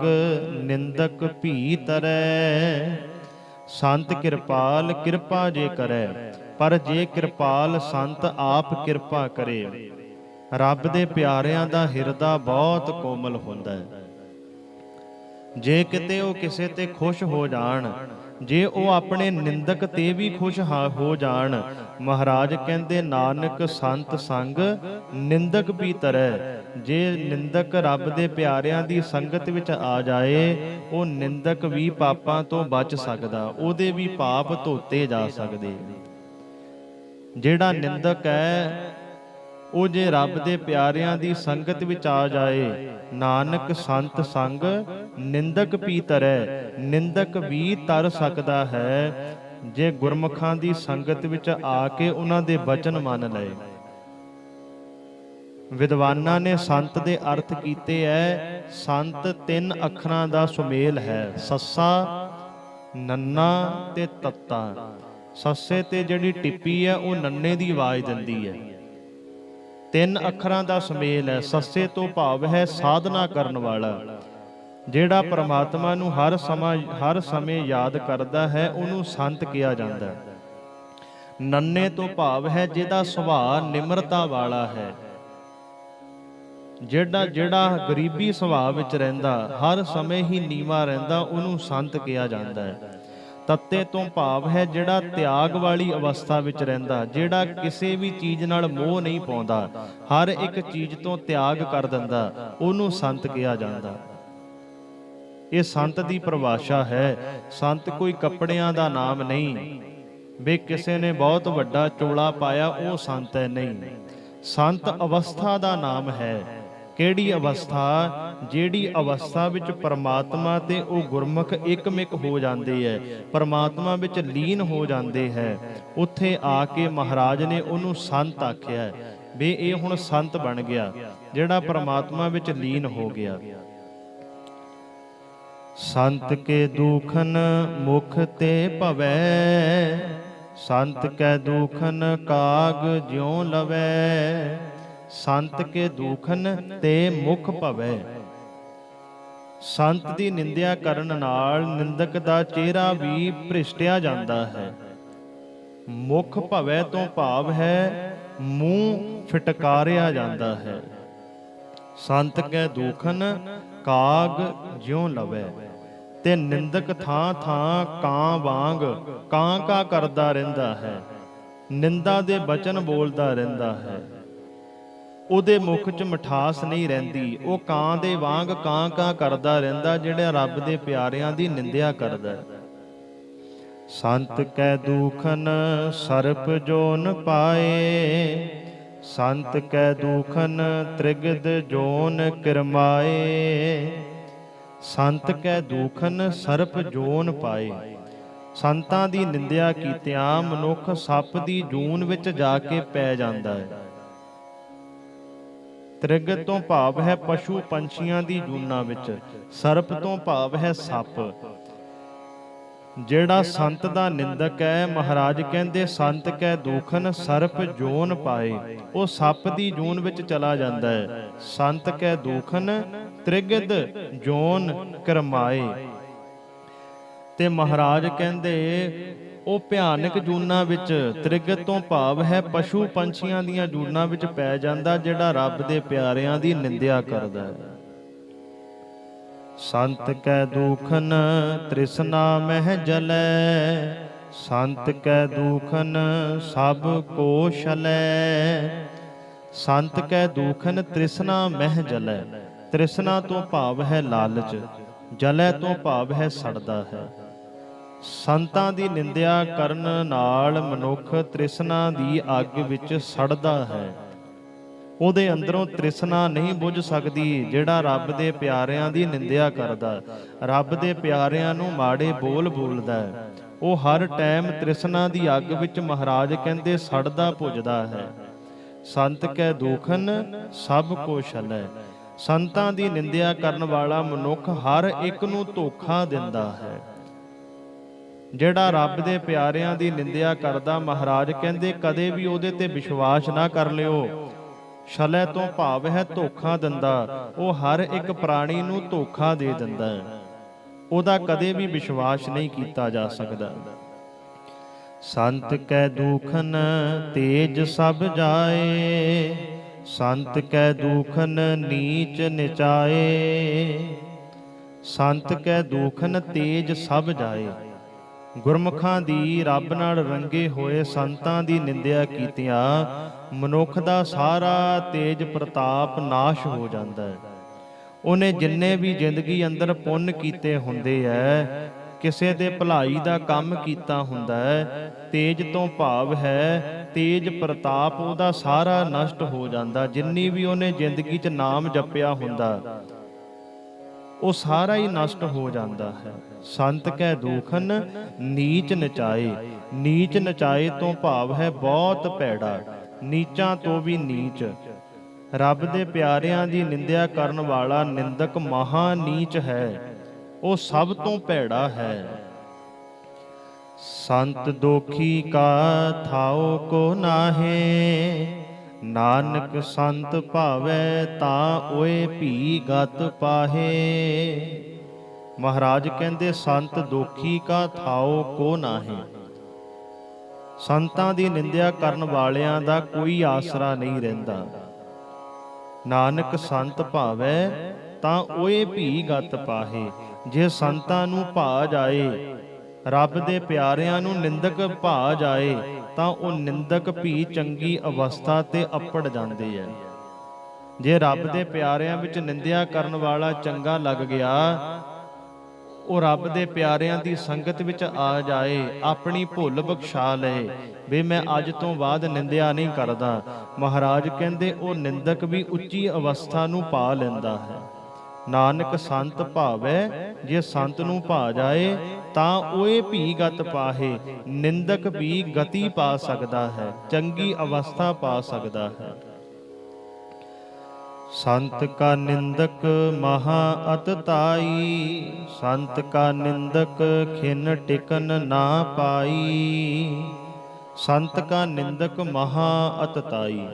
ਨਿੰਦਕ ਭੀ ਤਰੈ। ਸੰਤ ਕਿਰਪਾਲ ਕਿਰਪਾ ਜੇ ਕਰੈ, ਪਰ ਜੇ ਕਿਰਪਾਲ ਸੰਤ ਆਪ ਕਿਰਪਾ ਕਰੇ, ਰੱਬ ਦੇ ਪਿਆਰਿਆਂ ਦਾ ਹਿਰਦਾ ਬਹੁਤ ਕੋਮਲ ਹੁੰਦਾ ਹੈ। ਜੇ ਕਿਤੇ ਉਹ ਕਿਸੇ ਤੇ ਖੁਸ਼ ਹੋ ਜਾਣ, ਜੇ ਉਹ ਆਪਣੇ ਨਿੰਦਕ ਤੇ ਵੀ ਖੁਸ਼ ਹੋ ਜਾਣ, ਮਹਾਰਾਜ ਕਹਿੰਦੇ ਨਾਨਕ ਸੰਤ ਸੰਗ ਨਿੰਦਕ ਵੀ ਤਰੈ। ਜੇ ਨਿੰਦਕ ਰੱਬ ਦੇ ਪਿਆਰਿਆਂ ਦੀ ਸੰਗਤ ਵਿੱਚ ਆ ਜਾਏ, ਉਹ ਨਿੰਦਕ ਵੀ ਪਾਪਾਂ ਤੋਂ ਬਚ ਸਕਦਾ, ਉਹਦੇ ਵੀ ਪਾਪ ਧੋਤੇ ਜਾ ਸਕਦੇ। ਜਿਹੜਾ ਨਿੰਦਕ ਹੈ ਉਹ ਜੇ ਰੱਬ ਦੇ ਪਿਆਰਿਆਂ ਦੀ ਸੰਗਤ ਵਿੱਚ ਆ ਜਾਏ, ਨਾਨਕ ਸੰਤ ਸੰਗ ਨਿੰਦਕ ਵੀ ਤਰੈ, ਨਿੰਦਕ ਵੀ ਤਰ ਸਕਦਾ ਹੈ ਜੇ ਗੁਰਮੁਖਾਂ ਦੀ ਸੰਗਤ ਵਿੱਚ ਆ ਕੇ ਉਹਨਾਂ ਦੇ ਬਚਨ ਮੰਨ ਲਏ। ਵਿਦਵਾਨਾਂ ਨੇ ਸੰਤ ਦੇ ਅਰਥ ਕੀਤੇ ਐ, ਸੰਤ 3 ਅੱਖਰਾਂ ਦਾ ਸੁਮੇਲ ਹੈ, ਸੱਸਾ, ਨੰਨਾ ਤੇ ਤੱਤਾ। ਸੱਸੇ ਤੇ ਜਿਹੜੀ ਟਿੱਪੀ ਹੈ ਉਹ ਨੰਨੇ ਦੀ ਆਵਾਜ਼ ਦਿੰਦੀ ਹੈ। 3 ਅੱਖਰਾਂ ਦਾ ਸੁਮੇਲ ਹੈ। ਸੱਸੇ ਤੋਂ ਭਾਵ ਹੈ ਸਾਧਨਾ ਕਰਨ ਵਾਲਾ, ਜਿਹੜਾ ਪ੍ਰਮਾਤਮਾ ਨੂੰ ਹਰ ਸਮੇਂ ਯਾਦ ਕਰਦਾ ਹੈ, ਉਹਨੂੰ ਸੰਤ ਕਿਹਾ ਜਾਂਦਾ। ਨੰਨੇ ਤੋਂ ਭਾਵ ਹੈ ਜਿਹਦਾ ਸੁਭਾਅ ਨਿਮਰਤਾ ਵਾਲਾ ਹੈ, ਜਿਹੜਾ ਗਰੀਬੀ ਸੁਭਾਅ ਵਿੱਚ ਰਹਿੰਦਾ, ਹਰ ਸਮੇਂ ਹੀ ਨੀਵਾਂ ਰਹਿੰਦਾ, ਉਹਨੂੰ ਸੰਤ ਕਿਹਾ ਜਾਂਦਾ ਹੈ। ਤੱਤੇ ਤੋਂ ਭਾਵ ਹੈ ਜਿਹੜਾ ਤਿਆਗ ਵਾਲੀ ਅਵਸਥਾ ਵਿੱਚ ਰਹਿੰਦਾ, ਜਿਹੜਾ ਕਿਸੇ ਵੀ ਚੀਜ਼ ਨਾਲ ਮੋਹ ਨਹੀਂ ਪਾਉਂਦਾ, ਹਰ ਇੱਕ ਚੀਜ਼ ਤੋਂ ਤਿਆਗ ਕਰ ਦਿੰਦਾ, ਉਹਨੂੰ ਸੰਤ ਕਿਹਾ ਜਾਂਦਾ। ਇਹ ਸੰਤ ਦੀ ਪਰਿਭਾਸ਼ਾ ਹੈ। ਸੰਤ ਕੋਈ ਕੱਪੜਿਆਂ ਦਾ ਨਾਮ ਨਹੀਂ ਵੀ ਕਿਸੇ ਨੇ ਬਹੁਤ ਵੱਡਾ ਚੋਲਾ ਪਾਇਆ ਉਹ ਸੰਤ ਹੈ, ਨਹੀਂ। ਸੰਤ ਅਵਸਥਾ ਦਾ ਨਾਮ ਹੈ। ਕਿਹੜੀ ਅਵਸਥਾ? ਜਿਹੜੀ ਅਵਸਥਾ ਵਿੱਚ ਪਰਮਾਤਮਾ ਤੇ ਉਹ ਗੁਰਮੁਖ ਇੱਕਮਿਕ ਹੋ ਜਾਂਦੇ ਹੈ, ਪਰਮਾਤਮਾ ਵਿੱਚ ਲੀਨ ਹੋ ਜਾਂਦੇ ਹੈ। ਉੱਥੇ ਆ ਕੇ ਮਹਾਰਾਜ ਨੇ ਉਹਨੂੰ ਸੰਤ ਆਖਿਆ ਹੈ ਵੀ ਇਹ ਹੁਣ ਸੰਤ ਬਣ ਗਿਆ, ਜਿਹੜਾ ਪਰਮਾਤਮਾ ਵਿੱਚ ਲੀਨ ਹੋ ਗਿਆ। ਸੰਤ ਕੇ ਦੂਖਨ ਮੁਖ ਤੇ ਭਵੈ, ਸੰਤ ਕੈ ਦੂਖਨ ਕਾਗ ਜਿਉ ਲਵੈ। ਸੰਤ ਕੇ ਦੂਖਨ ਤੇ ਮੁਖ ਭਵੈ। ਸੰਤ ਦੀ ਨਿੰਦਿਆ ਕਰਨ ਨਾਲ ਨਿੰਦਕ ਦਾ ਚਿਹਰਾ ਵੀ ਭ੍ਰਿਸ਼ਟਿਆ ਜਾਂਦਾ ਹੈ। ਮੁਖ ਭਵੈ ਤੋਂ ਭਾਵ ਹੈ ਮੂੰਹ ਫਟਕਾਰਿਆ ਜਾਂਦਾ ਹੈ। ਸੰਤ ਕੈ ਦੂਖਨ ਕਾਗ ਜਿਉ ਲਵੈ। ਤੇ ਨਿੰਦਕ ਥਾਂ ਥਾਂ ਕਾਂ ਵਾਂਗ ਕਾਂ ਕਰਦਾ ਰਹਿੰਦਾ ਹੈ, ਨਿੰਦਾ ਦੇ ਬਚਨ ਬੋਲਦਾ ਰਹਿੰਦਾ ਹੈ। ਉਹਦੇ ਮੁਖ 'ਚ ਮਿਠਾਸ ਨਹੀਂ ਰਹਿੰਦੀ, ਉਹ ਕਾਂ ਦੇ ਵਾਂਗ ਕਾਂ ਕਰਦਾ ਰਹਿੰਦਾ ਜਿਹੜਾ ਰੱਬ ਦੇ ਪਿਆਰਿਆਂ ਦੀ ਨਿੰਦਿਆ ਕਰਦਾ। ਸੰਤ ਕੈ ਦੂਖਨ ਸਰਪ ਜੋਨ ਪਾਏ, ਸੰਤ ਕੈ ਦੂਖਨ ਤ੍ਰਿਗਦ ਜੋਨ ਕਿਰਮਾਏ। ਸੰਤ ਕੈ ਦੂਖਨ ਸਰਪ ਜੋਨ ਪਾਏ। ਸੰਤਾਂ ਦੀ ਨਿੰਦਿਆ ਕੀਤਿਆਂ ਮਨੁੱਖ ਸੱਪ ਦੀ ਜੂਨ ਵਿੱਚ ਜਾ ਕੇ ਪੈ ਜਾਂਦਾ ਹੈ। ਤ੍ਰਿਗਦ ਤੋਂ ਭਾਵ ਹੈ ਪਸ਼ੂ ਪੰਛੀਆਂ ਦੀ ਜੂਨਾਂ ਵਿੱਚ, ਸਰਪ ਤੋਂ ਭਾਵ ਹੈ ਸੱਪ। ਜਿਹੜਾ ਸੰਤ ਦਾ ਨਿੰਦਕ ਹੈ, ਮਹਾਰਾਜ ਕਹਿੰਦੇ ਸੰਤ ਕੈ ਦੂਖਨ ਸਰਪ ਜੋਨ ਪਾਏ, ਉਹ ਸੱਪ ਦੀ ਜੂਨ ਵਿੱਚ ਚਲਾ ਜਾਂਦਾ ਹੈ। ਸੰਤ ਕੈ ਦੂਖਨ ਤ੍ਰਿਗਦ ਜੋਨ ਕਰਮਾਏ। ਤੇ ਮਹਾਰਾਜ ਕਹਿੰਦੇ ਉਹ ਭਿਆਨਕ ਜੂਨਾਂ ਵਿੱਚ, ਤ੍ਰਿਗਦ ਤੋਂ ਭਾਵ ਹੈ ਪਸ਼ੂ ਪੰਛੀਆਂ ਦੀਆਂ ਜੂਨਾਂ ਵਿੱਚ ਪੈ ਜਾਂਦਾ ਜਿਹੜਾ ਰੱਬ ਦੇ ਪਿਆਰਿਆਂ ਦੀ ਨਿੰਦਿਆ ਕਰਦਾ ਹੈ। ਸੰਤ ਕੈ ਦੂਖਨ ਤ੍ਰਿਸ਼ਨਾ ਮਹਿ ਜਲੈ, ਸੰਤ ਕੈ ਦੂਖਨ ਸਭ ਕੋ ਛਲੈ। ਸੰਤ ਕੈ ਦੂਖਨ ਤ੍ਰਿਸ਼ਨਾ ਮਹਿ ਜਲੈ। ਤ੍ਰਿਸ਼ਨਾ ਤੋਂ ਭਾਵ ਹੈ ਲਾਲਚ, ਜਲੈ ਤੋਂ ਭਾਵ ਹੈ ਸੜਦਾ ਹੈ। ਸੰਤਾਂ ਦੀ ਨਿੰਦਿਆ ਕਰਨ ਨਾਲ ਮਨੁੱਖ ਤ੍ਰਿਸ਼ਨਾ ਦੀ ਅੱਗ ਵਿੱਚ ਸੜਦਾ ਹੈ। ਉਹਦੇ ਅੰਦਰੋਂ ਤ੍ਰਿਸ਼ਨਾ ਨਹੀਂ ਬੁਝ ਸਕਦੀ ਜਿਹੜਾ ਰੱਬ ਦੇ ਪਿਆਰਿਆਂ ਦੀ ਨਿੰਦਿਆ ਕਰਦਾ, ਰੱਬ ਦੇ ਪਿਆਰਿਆਂ ਨੂੰ ਮਾੜੇ ਬੋਲ ਬੋਲਦਾ। ਉਹ ਹਰ ਟਾਈਮ ਤ੍ਰਿਸ਼ਨਾ ਦੀ ਅੱਗ ਵਿੱਚ ਮਹਾਰਾਜ ਕਹਿੰਦੇ ਸੜਦਾ ਭੁੱਜਦਾ ਹੈ। ਸੰਤ ਕੈ ਦੂਖਨ ਸਭ ਕੋ ਛਲੈ। ਸੰਤਾਂ ਦੀ ਨਿੰਦਿਆ ਕਰਨ ਵਾਲਾ ਮਨੁੱਖ ਹਰ ਇੱਕ ਨੂੰ ਧੋਖਾ ਦਿੰਦਾ ਹੈ। ਜਿਹੜਾ ਰੱਬ ਦੇ ਪਿਆਰਿਆਂ ਦੀ ਨਿੰਦਿਆ ਕਰਦਾ, ਮਹਾਰਾਜ ਕਹਿੰਦੇ ਕਦੇ ਵੀ ਉਹਦੇ ਤੇ ਵਿਸ਼ਵਾਸ ਨਾ ਕਰ ਲਿਓ। ਛਲੈ ਤੋਂ ਭਾਵ ਹੈ ਧੋਖਾ ਦਿੰਦਾ। ਉਹ ਹਰ ਇੱਕ ਪ੍ਰਾਣੀ ਨੂੰ ਧੋਖਾ ਦੇ ਦਿੰਦਾ ਹੈ, ਉਹਦਾ ਕਦੇ ਵੀ ਵਿਸ਼ਵਾਸ ਨਹੀਂ ਕੀਤਾ ਜਾ ਸਕਦਾ। ਸੰਤ ਕੈ ਦੂਖਨ ਤੇਜ ਸਭ ਜਾਏ, ਸੰਤ ਕੈ ਦੂਖਨ ਨੀਚ ਨਿਚਾਏ। ਸੰਤ ਕੈ ਦੂਖਨ ਤੇਜ ਸਭ ਜਾਏ। ਗੁਰਮੁਖਾਂ ਦੀ ਰੱਬ ਨਾਲ ਰੰਗੇ ਹੋਏ ਸੰਤਾਂ ਦੀ ਨਿੰਦਿਆ ਕੀਤਿਆਂ ਮਨੁੱਖ ਦਾ ਸਾਰਾ ਤੇਜ ਪ੍ਰਤਾਪ ਨਾਸ਼ ਹੋ ਜਾਂਦਾ ਹੈ। ਉਹਨੇ ਜਿੰਨੇ ਵੀ ਜ਼ਿੰਦਗੀ ਅੰਦਰ ਪੁੰਨ ਕੀਤੇ ਹੁੰਦੇ ਐ, ਕਿਸੇ ਦੇ ਭਲਾਈ ਦਾ ਕੰਮ ਕੀਤਾ ਹੁੰਦਾ ਹੈ, ਤੇਜ ਤੋਂ ਭਾਵ ਹੈ ਤੇਜ ਪ੍ਰਤਾਪ ਉਹਦਾ ਸਾਰਾ ਨਸ਼ਟ ਹੋ ਜਾਂਦਾ। ਜਿੰਨੀ ਵੀ ਉਹਨੇ ਜ਼ਿੰਦਗੀ 'ਚ ਨਾਮ ਜਪਿਆ ਹੁੰਦਾ ਉਹ ਸਾਰਾ ਹੀ ਨਸ਼ਟ ਹੋ ਜਾਂਦਾ ਹੈ। ਸੰਤ ਕੈ ਦੂਖਨ ਨੀਚ ਨਚਾਏ। ਨੀਚ ਨਚਾਏ ਤੋਂ ਭਾਵ ਹੈ ਬਹੁਤ ਭੈੜਾ, ਨੀਚਾਂ ਤੋਂ ਵੀ ਨੀਚ। ਰੱਬ ਦੇ ਪਿਆਰਿਆਂ ਦੀ ਨਿੰਦਿਆ ਕਰਨ ਵਾਲਾ ਨਿੰਦਕ ਮਹਾ ਨੀਚ ਹੈ, ਉਹ ਸਭ ਤੋਂ ਭੈੜਾ ਹੈ। ਸੰਤ ਦੋਖੀ ਕਾ ਥਾਉ ਕੋ ਨਾਹੇ, ਨਾਨਕ ਸੰਤ ਭਾਵੈ ਤਾਂ ਓਏ ਭੀ ਗਤ ਪਾਹੇ। ਮਹਾਰਾਜ ਕਹਿੰਦੇ ਸੰਤ ਦੋਖੀ ਕਾ ਥਾਉ ਕੋ ਨਾਹੇ। ਸੰਤਾਂ ਦੀ ਨਿੰਦਿਆ ਕਰਨ ਵਾਲਿਆਂ ਦਾ ਕੋਈ ਆਸਰਾ ਨਹੀਂ ਰਹਿੰਦਾ। ਨਾਨਕ ਸੰਤ ਭਾਵੈ ਤਾਂ ਓਏ ਭੀ ਗਤ ਪਾਹੇ। ਜੇ ਸੰਤਾਂ ਨੂੰ ਭਾ ਜਾਏ, ਰੱਬ ਦੇ ਪਿਆਰਿਆਂ ਨੂੰ ਨਿੰਦਕ ਭਾ ਜਾਏ, ਤਾਂ ਉਹ ਨਿੰਦਕ ਵੀ ਚੰਗੀ ਅਵਸਥਾ ਤੇ ਅੱਪੜ ਜਾਂਦੇ ਐ। ਜੇ ਰੱਬ ਦੇ ਪਿਆਰਿਆਂ ਵਿੱਚ ਨਿੰਦਿਆ ਕਰਨ ਵਾਲਾ ਚੰਗਾ ਲੱਗ ਗਿਆ ਉਹ ਰੱਬ ਦੇ ਪਿਆਰਿਆਂ ਦੀ ਸੰਗਤ ਵਿੱਚ ਆ ਜਾਏ, ਆਪਣੀ ਭੁੱਲ ਬਖਸ਼ਾ ਲਏ ਵੀ ਮੈਂ ਅੱਜ ਤੋਂ ਬਾਅਦ ਨਿੰਦਿਆ ਨਹੀਂ ਕਰਦਾ। ਮਹਾਰਾਜ ਕਹਿੰਦੇ ਉਹ ਨਿੰਦਕ ਵੀ ਉੱਚੀ ਅਵਸਥਾ ਨੂੰ ਪਾ ਲੈਂਦਾ ਹੈ। ਨਾਨਕ ਸੰਤ ਭਾਵੈ, ਜੇ ਸੰਤ ਨੂੰ ਭਾ ਜਾਏ ਤਾਂ ਉਹਏ ਭੀ ਗਤ ਪਾਹੇ। ਨਿੰਦਕ ਵੀ ਗਤੀ ਪਾ ਸਕਦਾ ਹੈ, ਚੰਗੀ ਅਵਸਥਾ ਪਾ ਸਕਦਾ ਹੈ। ਸੰਤ ਕਾ ਨਿੰਦਕ ਮਹਾ ਅਤਤਾਈ, ਸੰਤ ਕਾ ਨਿੰਦਕ ਖਿਨ ਟਿਕਨ ਨਾ ਪਾਈ। ਸੰਤ ਕਾ ਨਿੰਦਕ ਮਹਾ ਅਤਤਾਈ।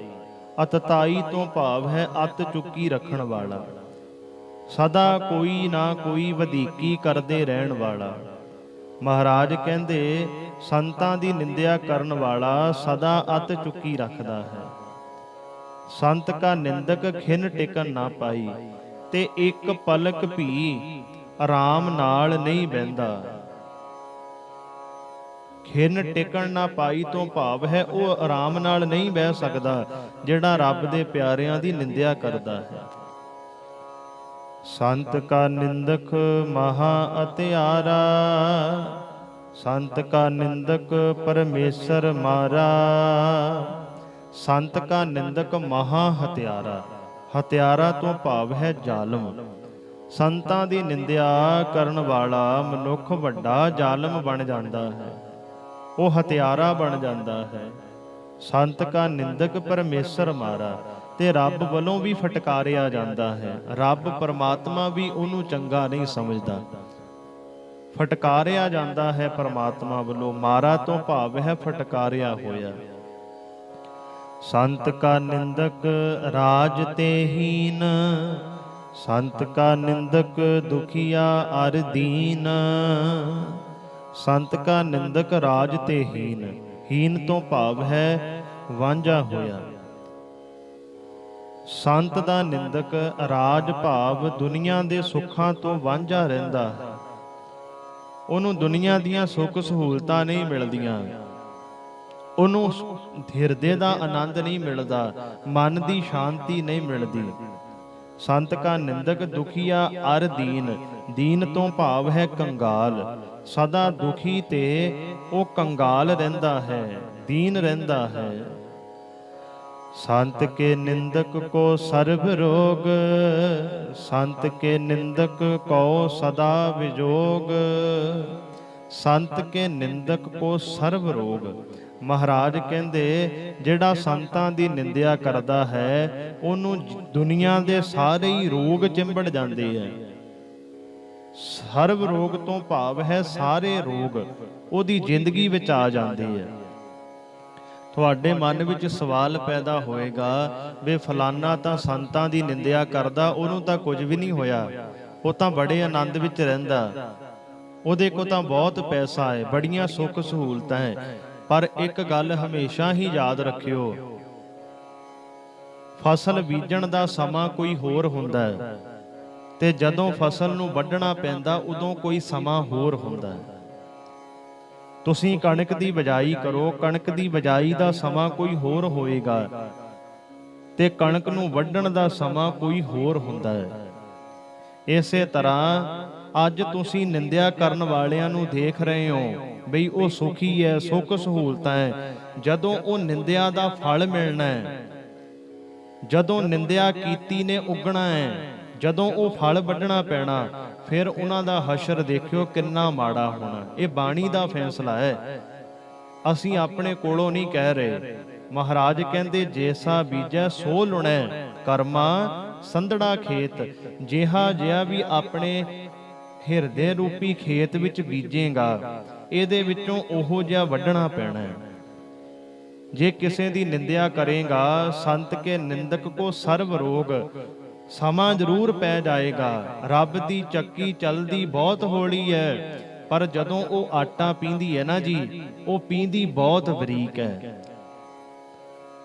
ਅਤਤਾਈ ਤੋਂ ਭਾਵ ਹੈ ਅਤ ਚੁੱਕੀ ਰੱਖਣ ਵਾਲਾ, ਸਦਾ ਕੋਈ ਨਾ ਕੋਈ ਵਧੀਕੀ ਕਰਦੇ ਰਹਿਣ ਵਾਲਾ। ਮਹਾਰਾਜ ਕਹਿੰਦੇ ਸੰਤਾਂ ਦੀ ਨਿੰਦਿਆ ਕਰਨ ਵਾਲਾ ਸਦਾ ਅਤ ਚੁੱਕੀ ਰੱਖਦਾ ਹੈ। ਸੰਤ ਕਾ ਨਿੰਦਕ ਖਿਨ ਟਿਕਨ ਨਾ ਪਾਈ, ਤੇ ਇੱਕ ਪਲਕ ਵੀ ਆਰਾਮ ਨਾਲ ਨਹੀਂ ਬਹਿੰਦਾ। ਖਿਨ ਟਿਕਣ ਨਾ ਪਾਈ ਤੋਂ ਭਾਵ ਹੈ ਉਹ ਆਰਾਮ ਨਾਲ ਨਹੀਂ ਬਹਿ ਸਕਦਾ ਜਿਹੜਾ ਰੱਬ ਦੇ ਪਿਆਰਿਆਂ ਦੀ ਨਿੰਦਿਆ ਕਰਦਾ ਹੈ। ਸੰਤ ਕਾ ਨਿੰਦਕ ਮਹਾ ਅਤਿਆਰਾ, ਸੰਤ ਕਾ ਨਿੰਦਕ ਪਰਮੇਸ਼ਰ ਮਾਰਾ। ਸੰਤ ਕਾ ਨਿੰਦਕ ਮਹਾ ਹਤਿਆਰਾ। ਹਤਿਆਰਾ ਤੋਂ ਭਾਵ ਹੈ ਜ਼ਾਲਮ। ਸੰਤਾਂ ਦੀ ਨਿੰਦਿਆ ਕਰਨ ਵਾਲਾ ਮਨੁੱਖ ਵੱਡਾ ਜ਼ਾਲਮ ਬਣ ਜਾਂਦਾ ਹੈ, ਉਹ ਹਤਿਆਰਾ ਬਣ ਜਾਂਦਾ ਹੈ। ਸੰਤ ਕਾ ਨਿੰਦਕ ਪਰਮੇਸ਼ਰ ਮਾਰਾ, ਤੇ ਰੱਬ ਵੱਲੋਂ ਵੀ ਫਟਕਾਰਿਆ ਜਾਂਦਾ ਹੈ। ਰੱਬ ਪਰਮਾਤਮਾ ਵੀ ਉਹਨੂੰ ਚੰਗਾ ਨਹੀਂ ਸਮਝਦਾ, ਫਟਕਾਰਿਆ ਜਾਂਦਾ ਹੈ ਪਰਮਾਤਮਾ ਵੱਲੋਂ। ਮਾਰਾ ਤੋਂ ਭਾਵ ਹੈ ਫਟਕਾਰਿਆ ਹੋਇਆ। ਸੰਤ ਕਾ ਨਿੰਦਕ ਰਾਜ ਤੇ ਹੀਨ, ਸੰਤ ਕਾ ਨਿੰਦਕ ਦੁਖੀਆ ਅਰ ਦੀਨ। ਸੰਤ ਕਾ ਨਿੰਦਕ ਰਾਜ ਤੇ ਹੀਨ। ਹੀਨ ਤੋਂ ਭਾਵ ਹੈ ਵਾਂਝਾ ਹੋਇਆ। ਸੰਤ ਦਾ ਨਿੰਦਕ ਰਾਜ ਭਾਵ ਦੁਨੀਆ ਦੇ ਸੁੱਖਾਂ ਤੋਂ ਵਾਂਝਾ ਰਹਿੰਦਾ ਹੈ। ਉਹਨੂੰ ਦੁਨੀਆ ਦੀਆਂ ਸੁੱਖ ਸਹੂਲਤਾਂ ਨਹੀਂ ਮਿਲਦੀਆਂ, ਉਹਨੂੰ ਹਿਰਦੇ ਦਾ ਆਨੰਦ ਨਹੀਂ ਮਿਲਦਾ, ਮਨ ਦੀ ਸ਼ਾਂਤੀ ਨਹੀਂ ਮਿਲਦੀ। ਸੰਤ ਕਾ ਨਿੰਦਕ ਦੁਖੀਆ ਅਰ ਦੀਨ। ਦੀਨ ਤੋਂ ਭਾਵ ਹੈ ਕੰਗਾਲ। ਸਦਾ ਦੁਖੀ ਤੇ ਉਹ ਕੰਗਾਲ ਰਹਿੰਦਾ ਹੈ, ਦੀਨ ਰਹਿੰਦਾ ਹੈ। ਸੰਤ ਕੇ ਨਿੰਦਕ ਕੋ ਸਰਬ ਰੋਗ, ਸੰਤ ਕੇ ਨਿੰਦਕ ਕੋ ਸਦਾ ਵਿਜੋਗ। ਸੰਤ ਕੇ ਨਿੰਦਕ ਕੋ ਸਰਬ ਰੋਗ। ਮਹਾਰਾਜ ਕਹਿੰਦੇ ਜਿਹੜਾ ਸੰਤਾਂ ਦੀ ਨਿੰਦਿਆ ਕਰਦਾ ਹੈ ਉਹਨੂੰ ਦੁਨੀਆ ਦੇ ਸਾਰੇ ਹੀ ਰੋਗ ਚਿੰਬੜ ਜਾਂਦੇ ਹੈ। ਸਰਬ ਰੋਗ ਤੋਂ ਭਾਵ ਹੈ ਸਾਰੇ ਰੋਗ ਉਹਦੀ ਜ਼ਿੰਦਗੀ ਵਿੱਚ ਆ ਜਾਂਦੇ ਹੈ। ਤੁਹਾਡੇ ਮਨ ਵਿੱਚ ਸਵਾਲ ਪੈਦਾ ਹੋਏਗਾ ਵੀ ਫਲਾਨਾ ਤਾਂ ਸੰਤਾਂ ਦੀ ਨਿੰਦਿਆ ਕਰਦਾ, ਉਹਨੂੰ ਤਾਂ ਕੁਝ ਵੀ ਨਹੀਂ ਹੋਇਆ, ਉਹ ਤਾਂ ਬੜੇ ਆਨੰਦ ਵਿੱਚ ਰਹਿੰਦਾ, ਉਹਦੇ ਕੋਲ ਤਾਂ ਬਹੁਤ ਪੈਸਾ ਹੈ, ਬੜੀਆਂ ਸੁੱਖ ਸਹੂਲਤਾਂ ਹੈ। ਪਰ ਇੱਕ ਗੱਲ ਹਮੇਸ਼ਾ ਹੀ ਯਾਦ ਰੱਖਿਓ, ਫਸਲ ਬੀਜਣ ਦਾ ਸਮਾਂ ਕੋਈ ਹੋਰ ਹੁੰਦਾ ਹੈ ਤੇ ਜਦੋਂ ਫਸਲ ਨੂੰ ਵੱਢਣਾ ਪੈਂਦਾ ਉਦੋਂ ਕੋਈ ਸਮਾਂ ਹੋਰ ਹੁੰਦਾ ਹੈ। ਤੁਸੀਂ ਕਣਕ ਦੀ ਬਿਜਾਈ ਕਰੋ, ਕਣਕ ਦੀ ਬਿਜਾਈ ਦਾ ਸਮਾਂ ਕੋਈ ਹੋਰ ਹੋਏਗਾ ਤੇ ਕਣਕ ਨੂੰ ਵੱਢਣ ਦਾ ਸਮਾਂ ਕੋਈ ਹੋਰ ਹੁੰਦਾ ਹੈ। ਇਸੇ ਤਰ੍ਹਾਂ ਅੱਜ ਤੁਸੀਂ ਨਿੰਦਿਆ ਕਰਨ ਵਾਲਿਆਂ ਨੂੰ ਦੇਖ ਰਹੇ ਹੋ ਬਈ ਉਹ ਸੁਖੀ ਹੈ, ਸੁੱਖ ਸਹੂਲਤਾਂ ਹੈ। ਜਦੋਂ ਉਹ ਨਿੰਦਿਆ ਦਾ ਫਲ ਮਿਲਣਾ ਹੈ, ਜਦੋਂ ਨਿੰਦਿਆ ਕੀਤੀ ਨੇ ਉਗਣਾ ਹੈ, ਜਦੋਂ ਉਹ ਫਲ ਵੱਢਣਾ ਪੈਣਾ, ਫਿਰ ਉਹਨਾਂ ਦਾ ਹਸ਼ਰ ਦੇਖਿਓ ਕਿੰਨਾ ਮਾੜਾ ਹੋਣਾ। ਇਹ ਬਾਣੀ ਦਾ ਫੈਸਲਾ ਹੈ, ਅਸੀਂ ਆਪਣੇ ਕੋਲੋਂ ਨਹੀਂ ਕਹਿ ਰਹੇ। ਮਹਾਰਾਜ ਕਹਿੰਦੇ ਜੈਸਾ ਬੀਜੈ ਸੋ ਲੁਣੈ, ਕਰਮਾ ਸੰਧੜਾ ਖੇਤ। ਜਿਹਾ ਜਿਹਾ ਵੀ ਆਪਣੇ ਹਿਰਦੇ ਰੂਪੀ ਖੇਤ ਵਿੱਚ ਬੀਜੇਗਾ, ਇਹਦੇ ਵਿੱਚੋਂ ਉਹੋ ਜਿਹਾ ਵੱਢਣਾ ਪੈਣਾ ਹੈ। ਜੇ ਕਿਸੇ ਦੀ ਨਿੰਦਿਆ ਕਰੇਗਾ, ਸੰਤ ਕੇ ਨਿੰਦਕ ਕੋ ਸਰਬ ਰੋਗ, ਸਮਾਂ ਜ਼ਰੂਰ ਪੈ ਜਾਏਗਾ। ਰੱਬ ਦੀ ਚੱਕੀ ਚੱਲਦੀ ਬਹੁਤ ਹੌਲੀ ਹੈ, ਪਰ ਜਦੋਂ ਉਹ ਆਟਾ ਪੀਂਦੀ ਹੈ ਨਾ ਜੀ, ਉਹ ਪੀਂਦੀ ਬਹੁਤ ਬਰੀਕ ਹੈ।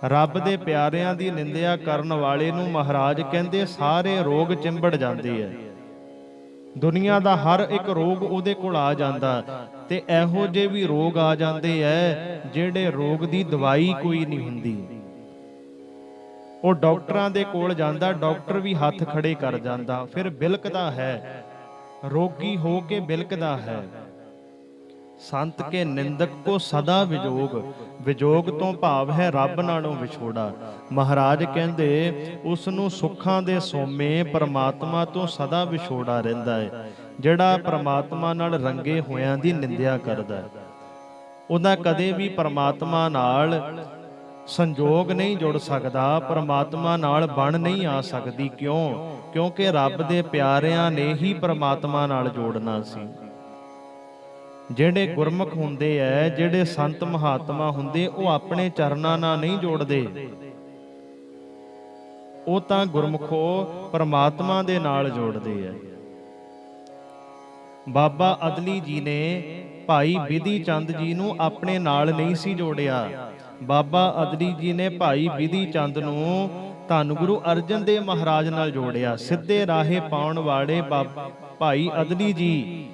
ਰੱਬ ਦੇ ਪਿਆਰਿਆਂ ਦੀ ਨਿੰਦਿਆ ਕਰਨ ਵਾਲੇ ਨੂੰ ਮਹਾਰਾਜ ਕਹਿੰਦੇ ਸਾਰੇ ਰੋਗ ਚਿੰਬੜ ਜਾਂਦੇ ਹੈ। ਦੁਨੀਆ ਦਾ ਹਰ ਇੱਕ ਰੋਗ ਉਹਦੇ ਕੋਲ ਆ ਜਾਂਦਾ, ਤੇ ਇਹੋ ਜਿਹੇ ਵੀ ਰੋਗ ਆ ਜਾਂਦੇ ਐ ਜਿਹੜੇ ਰੋਗ ਦੀ ਦਵਾਈ ਕੋਈ ਨਹੀਂ ਹੁੰਦੀ। ਉਹ ਡਾਕਟਰਾਂ ਦੇ ਕੋਲ ਜਾਂਦਾ, ਡਾਕਟਰ ਵੀ ਹੱਥ ਖੜੇ ਕਰ ਜਾਂਦਾ, ਫਿਰ ਬਿਲਕਦਾ ਹੈ रोगी हो के बिलकदा है। संत के निंदक को सदा विजोग, विजोग तो भाव है रब नालों विछोड़ा। महाराज कहंदे उस नूं सुखां दे सोमे परमात्मा तो सदा विछोड़ा रहिंदा है। जिहड़ा परमात्मा नाल रंगे होयां दी निंदिया करदा है, ਉਹਦਾ ਕਦੇ ਵੀ ਪਰਮਾਤਮਾ ਨਾਲ ਸੰਜੋਗ ਨਹੀਂ ਜੁੜ ਸਕਦਾ, ਪਰਮਾਤਮਾ ਨਾਲ ਬਣ ਨਹੀਂ ਆ ਸਕਦੀ। ਕਿਉਂ? ਕਿਉਂਕਿ ਰੱਬ ਦੇ ਪਿਆਰਿਆਂ ਨੇ ਹੀ ਪਰਮਾਤਮਾ ਨਾਲ ਜੋੜਨਾ ਸੀ। ਜਿਹੜੇ ਗੁਰਮੁਖ ਹੁੰਦੇ ਐ, ਜਿਹੜੇ ਸੰਤ ਮਹਾਤਮਾ ਹੁੰਦੇ, ਉਹ ਆਪਣੇ ਚਰਨਾਂ ਨਾਲ ਨਹੀਂ ਜੋੜਦੇ, ਉਹ ਤਾਂ ਗੁਰਮੁਖੋ ਪਰਮਾਤਮਾ ਦੇ ਨਾਲ ਜੋੜਦੇ ਐ। ਬਾਬਾ ਅਦਲੀ ਜੀ ਨੇ ਭਾਈ ਬਿਧੀ ਚੰਦ ਜੀ ਨੂੰ ਆਪਣੇ ਨਾਲ ਨਹੀਂ ਸੀ ਜੋੜਿਆ। ਬਾਬਾ ਅਦਲੀ ਜੀ ਨੇ ਭਾਈ ਬਿਧੀ ਚੰਦ ਨੂੰ ਧੰਨ ਗੁਰੂ ਅਰਜਨ ਦੇਵ ਮਹਾਰਾਜ ਨਾਲ ਜੋੜਿਆ। ਸਿੱਧੇ ਰਾਹੇ ਪਾਉਣ ਵਾਲੇ ਭਾਈ ਅਦਲੀ ਜੀ,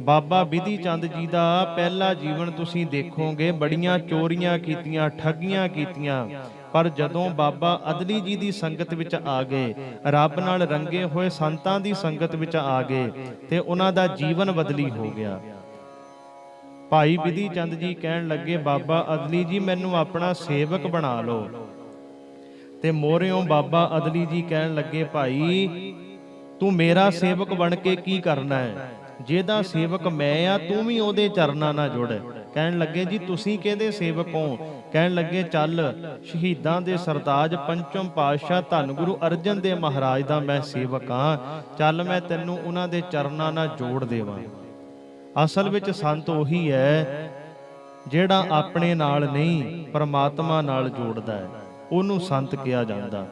ਬਾਬਾ ਬਿਧੀ ਚੰਦ ਜੀ ਦਾ ਪਹਿਲਾ ਜੀਵਨ ਤੁਸੀਂ ਦੇਖੋਗੇ, ਬੜੀਆਂ ਚੋਰੀਆਂ ਕੀਤੀਆਂ, ਠੱਗੀਆਂ ਕੀਤੀਆਂ, ਪਰ ਜਦੋਂ ਬਾਬਾ ਅਦਲੀ ਜੀ ਦੀ ਸੰਗਤ ਵਿੱਚ ਆ ਗਏ, ਰੱਬ ਨਾਲ ਰੰਗੇ ਹੋਏ ਸੰਤਾਂ ਦੀ ਸੰਗਤ ਵਿੱਚ ਆ ਗਏ, ਤੇ ਉਹਨਾਂ ਦਾ ਜੀਵਨ ਬਦਲੀ ਹੋ ਗਿਆ। ਭਾਈ ਬਿਧੀ ਚੰਦ ਜੀ ਕਹਿਣ ਲੱਗੇ, ਬਾਬਾ ਅਦਲੀ ਜੀ ਮੈਨੂੰ ਆਪਣਾ ਸੇਵਕ ਬਣਾ ਲਓ। ਤੇ ਮੋਹਰਿਓਂ ਬਾਬਾ ਅਦਲੀ ਜੀ ਕਹਿਣ ਲੱਗੇ, ਭਾਈ ਤੂੰ ਮੇਰਾ ਸੇਵਕ ਬਣ ਕੇ ਕੀ ਕਰਨਾ ਹੈ? ਜਿਹਦਾ ਸੇਵਕ ਮੈਂ ਆ, ਤੂੰ ਵੀ ਉਹਦੇ ਚਰਨਾਂ ਨਾਲ ਜੁੜ। ਕਹਿਣ ਲੱਗੇ, ਜੀ ਤੁਸੀਂ ਕਿਹਦੇ ਸੇਵਕ ਹੋ? ਕਹਿਣ ਲੱਗੇ, ਚੱਲ ਸ਼ਹੀਦਾਂ ਦੇ ਸਰਤਾਜ ਪੰਚਮ ਪਾਤਸ਼ਾਹ ਧੰਨ ਗੁਰੂ ਅਰਜਨ ਦੇਵ ਮਹਾਰਾਜ ਦਾ ਮੈਂ ਸੇਵਕ ਹਾਂ, ਚੱਲ ਮੈਂ ਤੈਨੂੰ ਉਹਨਾਂ ਦੇ ਚਰਨਾਂ ਨਾਲ ਜੋੜ ਦੇਵਾਂ। ਅਸਲ ਵਿੱਚ ਸੰਤ ਉਹੀ ਹੈ ਜਿਹੜਾ ਆਪਣੇ ਨਾਲ ਨਹੀਂ, ਪਰਮਾਤਮਾ ਨਾਲ ਜੋੜਦਾ ਹੈ, ਉਹਨੂੰ ਸੰਤ ਕਿਹਾ ਜਾਂਦਾ।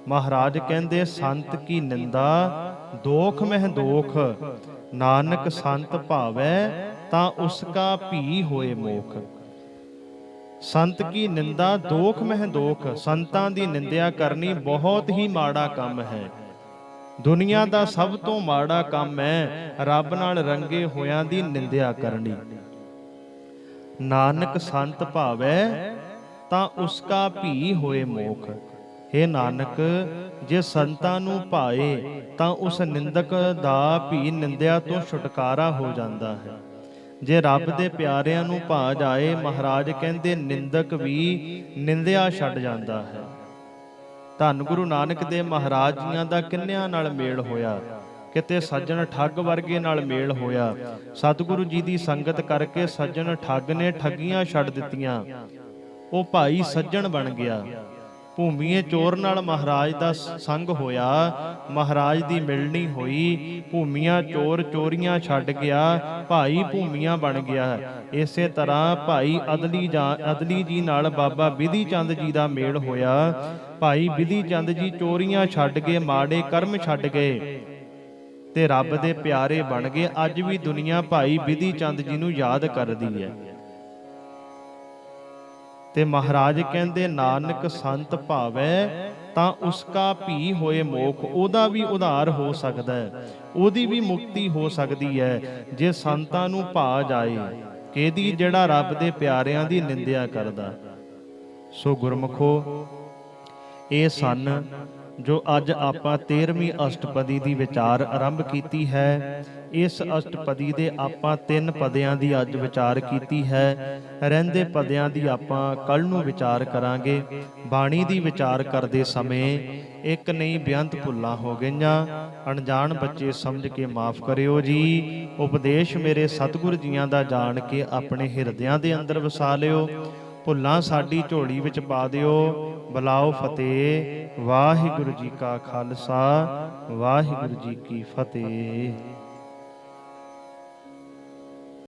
ਮਹਾਰਾਜ ਕਹਿੰਦੇ, ਸੰਤ ਕੀ ਨਿੰਦਾ ਦੋਖ ਮਹਿ ਦੋਖ, ਨਾਨਕ ਸੰਤ ਭਾਵੈ ਤਾਂ ਉਸਕਾ ਭੀ ਹੋਏ ਮੋਖ। ਸੰਤ ਕੀ ਨਿੰਦਾ ਦੋਖ ਮਹਿ ਦੋਖ, ਸੰਤਾਂ ਦੀ ਨਿੰਦਿਆ ਕਰਨੀ ਬਹੁਤ ਹੀ ਮਾੜਾ ਕੰਮ ਹੈ। ਦੁਨੀਆ ਦਾ ਸਭ ਤੋਂ ਮਾੜਾ ਕੰਮ ਹੈ ਰੱਬ ਨਾਲ ਰੰਗੇ ਹੋਇਆਂ ਦੀ ਨਿੰਦਿਆ ਕਰਨੀ। ਨਾਨਕ ਸੰਤ ਭਾਵੈ ਤਾਂ ਉਸਕਾ ਭੀ ਹੋਏ ਮੋਖ। हे ਨਾਨਕ, ਜੇ ਸੰਤਾਂ ਨੂੰ ਭਾਏ ਤਾਂ ਉਸ ਨਿੰਦਕ ਦਾ ਭੀ, ਨਿੰਦਿਆ ਤੋਂ ਛੁਟਕਾਰਾ ਹੋ ਜਾਂਦਾ ਹੈ। ਜੇ ਰੱਬ ਦੇ ਪਿਆਰਿਆਂ ਨੂੰ ਭਾ ਜਾਏ, ਮਹਾਰਾਜ ਕਹਿੰਦੇ ਨਿੰਦਕ ਵੀ ਨਿੰਦਿਆ ਛੱਡ ਜਾਂਦਾ ਹੈ। ਧੰਨ ਗੁਰੂ ਨਾਨਕ ਦੇਵ ਮਹਾਰਾਜ ਜੀਆਂ ਦਾ ਕਿੰਨਿਆਂ ਨਾਲ ਮੇਲ ਹੋਇਆ, ਕਿਤੇ ਸੱਜਣ ਠੱਗ ਵਰਗੇ ਨਾਲ ਮੇਲ ਹੋਇਆ। ਸਤਿਗੁਰੂ ਜੀ ਦੀ ਸੰਗਤ ਕਰਕੇ ਸੱਜਣ ਠੱਗ ਨੇ ਠੱਗੀਆਂ ਛੱਡ ਦਿੱਤੀਆਂ, ਉਹ ਭਾਈ ਸੱਜਣ ਬਣ ਗਿਆ। ਭੂਮੀਏ ਚੋਰ ਨਾਲ ਮਹਾਰਾਜ ਦਾ ਸੰਗ ਹੋਇਆ, ਮਹਾਰਾਜ ਦੀ ਮਿਲਣੀ ਹੋਈ, ਭੂਮੀਆਂ ਚੋਰ ਚੋਰੀਆਂ ਛੱਡ ਗਿਆ, ਭਾਈ ਭੂਮੀਆਂ ਬਣ ਗਿਆ। ਇਸੇ ਤਰ੍ਹਾਂ ਭਾਈ ਅਦਲੀ ਜੀ ਨਾਲ ਬਾਬਾ ਬਿਧੀ ਚੰਦ ਜੀ ਦਾ ਮੇਲ ਹੋਇਆ। ਭਾਈ ਬਿਧੀ ਚੰਦ ਜੀ ਚੋਰੀਆਂ ਛੱਡ ਗਏ, ਮਾੜੇ ਕਰਮ ਛੱਡ ਗਏ ਤੇ ਰੱਬ ਦੇ ਪਿਆਰੇ ਬਣ ਗਏ। ਅੱਜ ਵੀ ਦੁਨੀਆ ਭਾਈ ਬਿਧੀ ਚੰਦ ਜੀ ਨੂੰ ਯਾਦ ਕਰਦੀ ਹੈ। ਤੇ ਮਹਾਰਾਜ ਕਹਿੰਦੇ, ਨਾਨਕ ਸੰਤ ਭਾਵੈ ਤਾਂ ਉਸਕਾ ਭੀ ਹੋਏ ਮੋਖ। ਉਹਦਾ ਵੀ ਉਧਾਰ ਹੋ ਸਕਦਾ ਹੈ, ਉਹਦੀ ਵੀ ਮੁਕਤੀ ਹੋ ਸਕਦੀ ਹੈ ਜੇ ਸੰਤਾਂ ਨੂੰ ਭਾ ਜਾਏ। ਕਿਹਦੀ? ਜਿਹੜਾ ਰੱਬ ਦੇ ਪਿਆਰਿਆਂ ਦੀ ਨਿੰਦਿਆ ਕਰਦਾ। ਸੋ ਗੁਰਮੁਖੋ, ਇਹ ਸਨ ਜੋ ਅੱਜ ਆਪਾਂ 13ਵੀਂ ਅਸ਼ਟਪਦੀ ਦੀ ਵਿਚਾਰ ਆਰੰਭ ਕੀਤੀ ਹੈ। ਇਸ ਅਸ਼ਟਪਦੀ ਦੇ ਆਪਾਂ 3 ਪਦਿਆਂ ਦੀ ਅੱਜ ਵਿਚਾਰ ਕੀਤੀ ਹੈ। ਰਹਿੰਦੇ ਪਦਿਆਂ ਦੀ ਆਪਾਂ ਕੱਲ ਨੂੰ ਵਿਚਾਰ ਕਰਾਂਗੇ। ਬਾਣੀ ਦੀ ਵਿਚਾਰ ਕਰਦੇ ਸਮੇਂ ਇੱਕ ਨਹੀਂ ਬੇਅੰਤ ਭੁੱਲਾਂ ਹੋ ਗਈਆਂ, ਅਣਜਾਣ ਬੱਚੇ ਸਮਝ ਕੇ ਮਾਫ ਕਰਿਓ ਜੀ। ਉਪਦੇਸ਼ ਮੇਰੇ ਸਤਿਗੁਰ ਜੀਆਂ ਦਾ ਜਾਣ ਕੇ ਆਪਣੇ ਹਿਰਦਿਆਂ ਦੇ ਅੰਦਰ ਵਸਾ ਲਿਓ। ਭੁੱਲਾਂ ਸਾਡੀ ਝੋਲੀ ਵਿੱਚ ਪਾ ਦਿਓ। ਬੁਲਾਓ ਫਤਿਹ। ਵਾਹਿਗੁਰੂ ਜੀ ਕਾ ਖਾਲਸਾ, ਵਾਹਿਗੁਰੂ ਜੀ ਕੀ ਫਤਿਹ।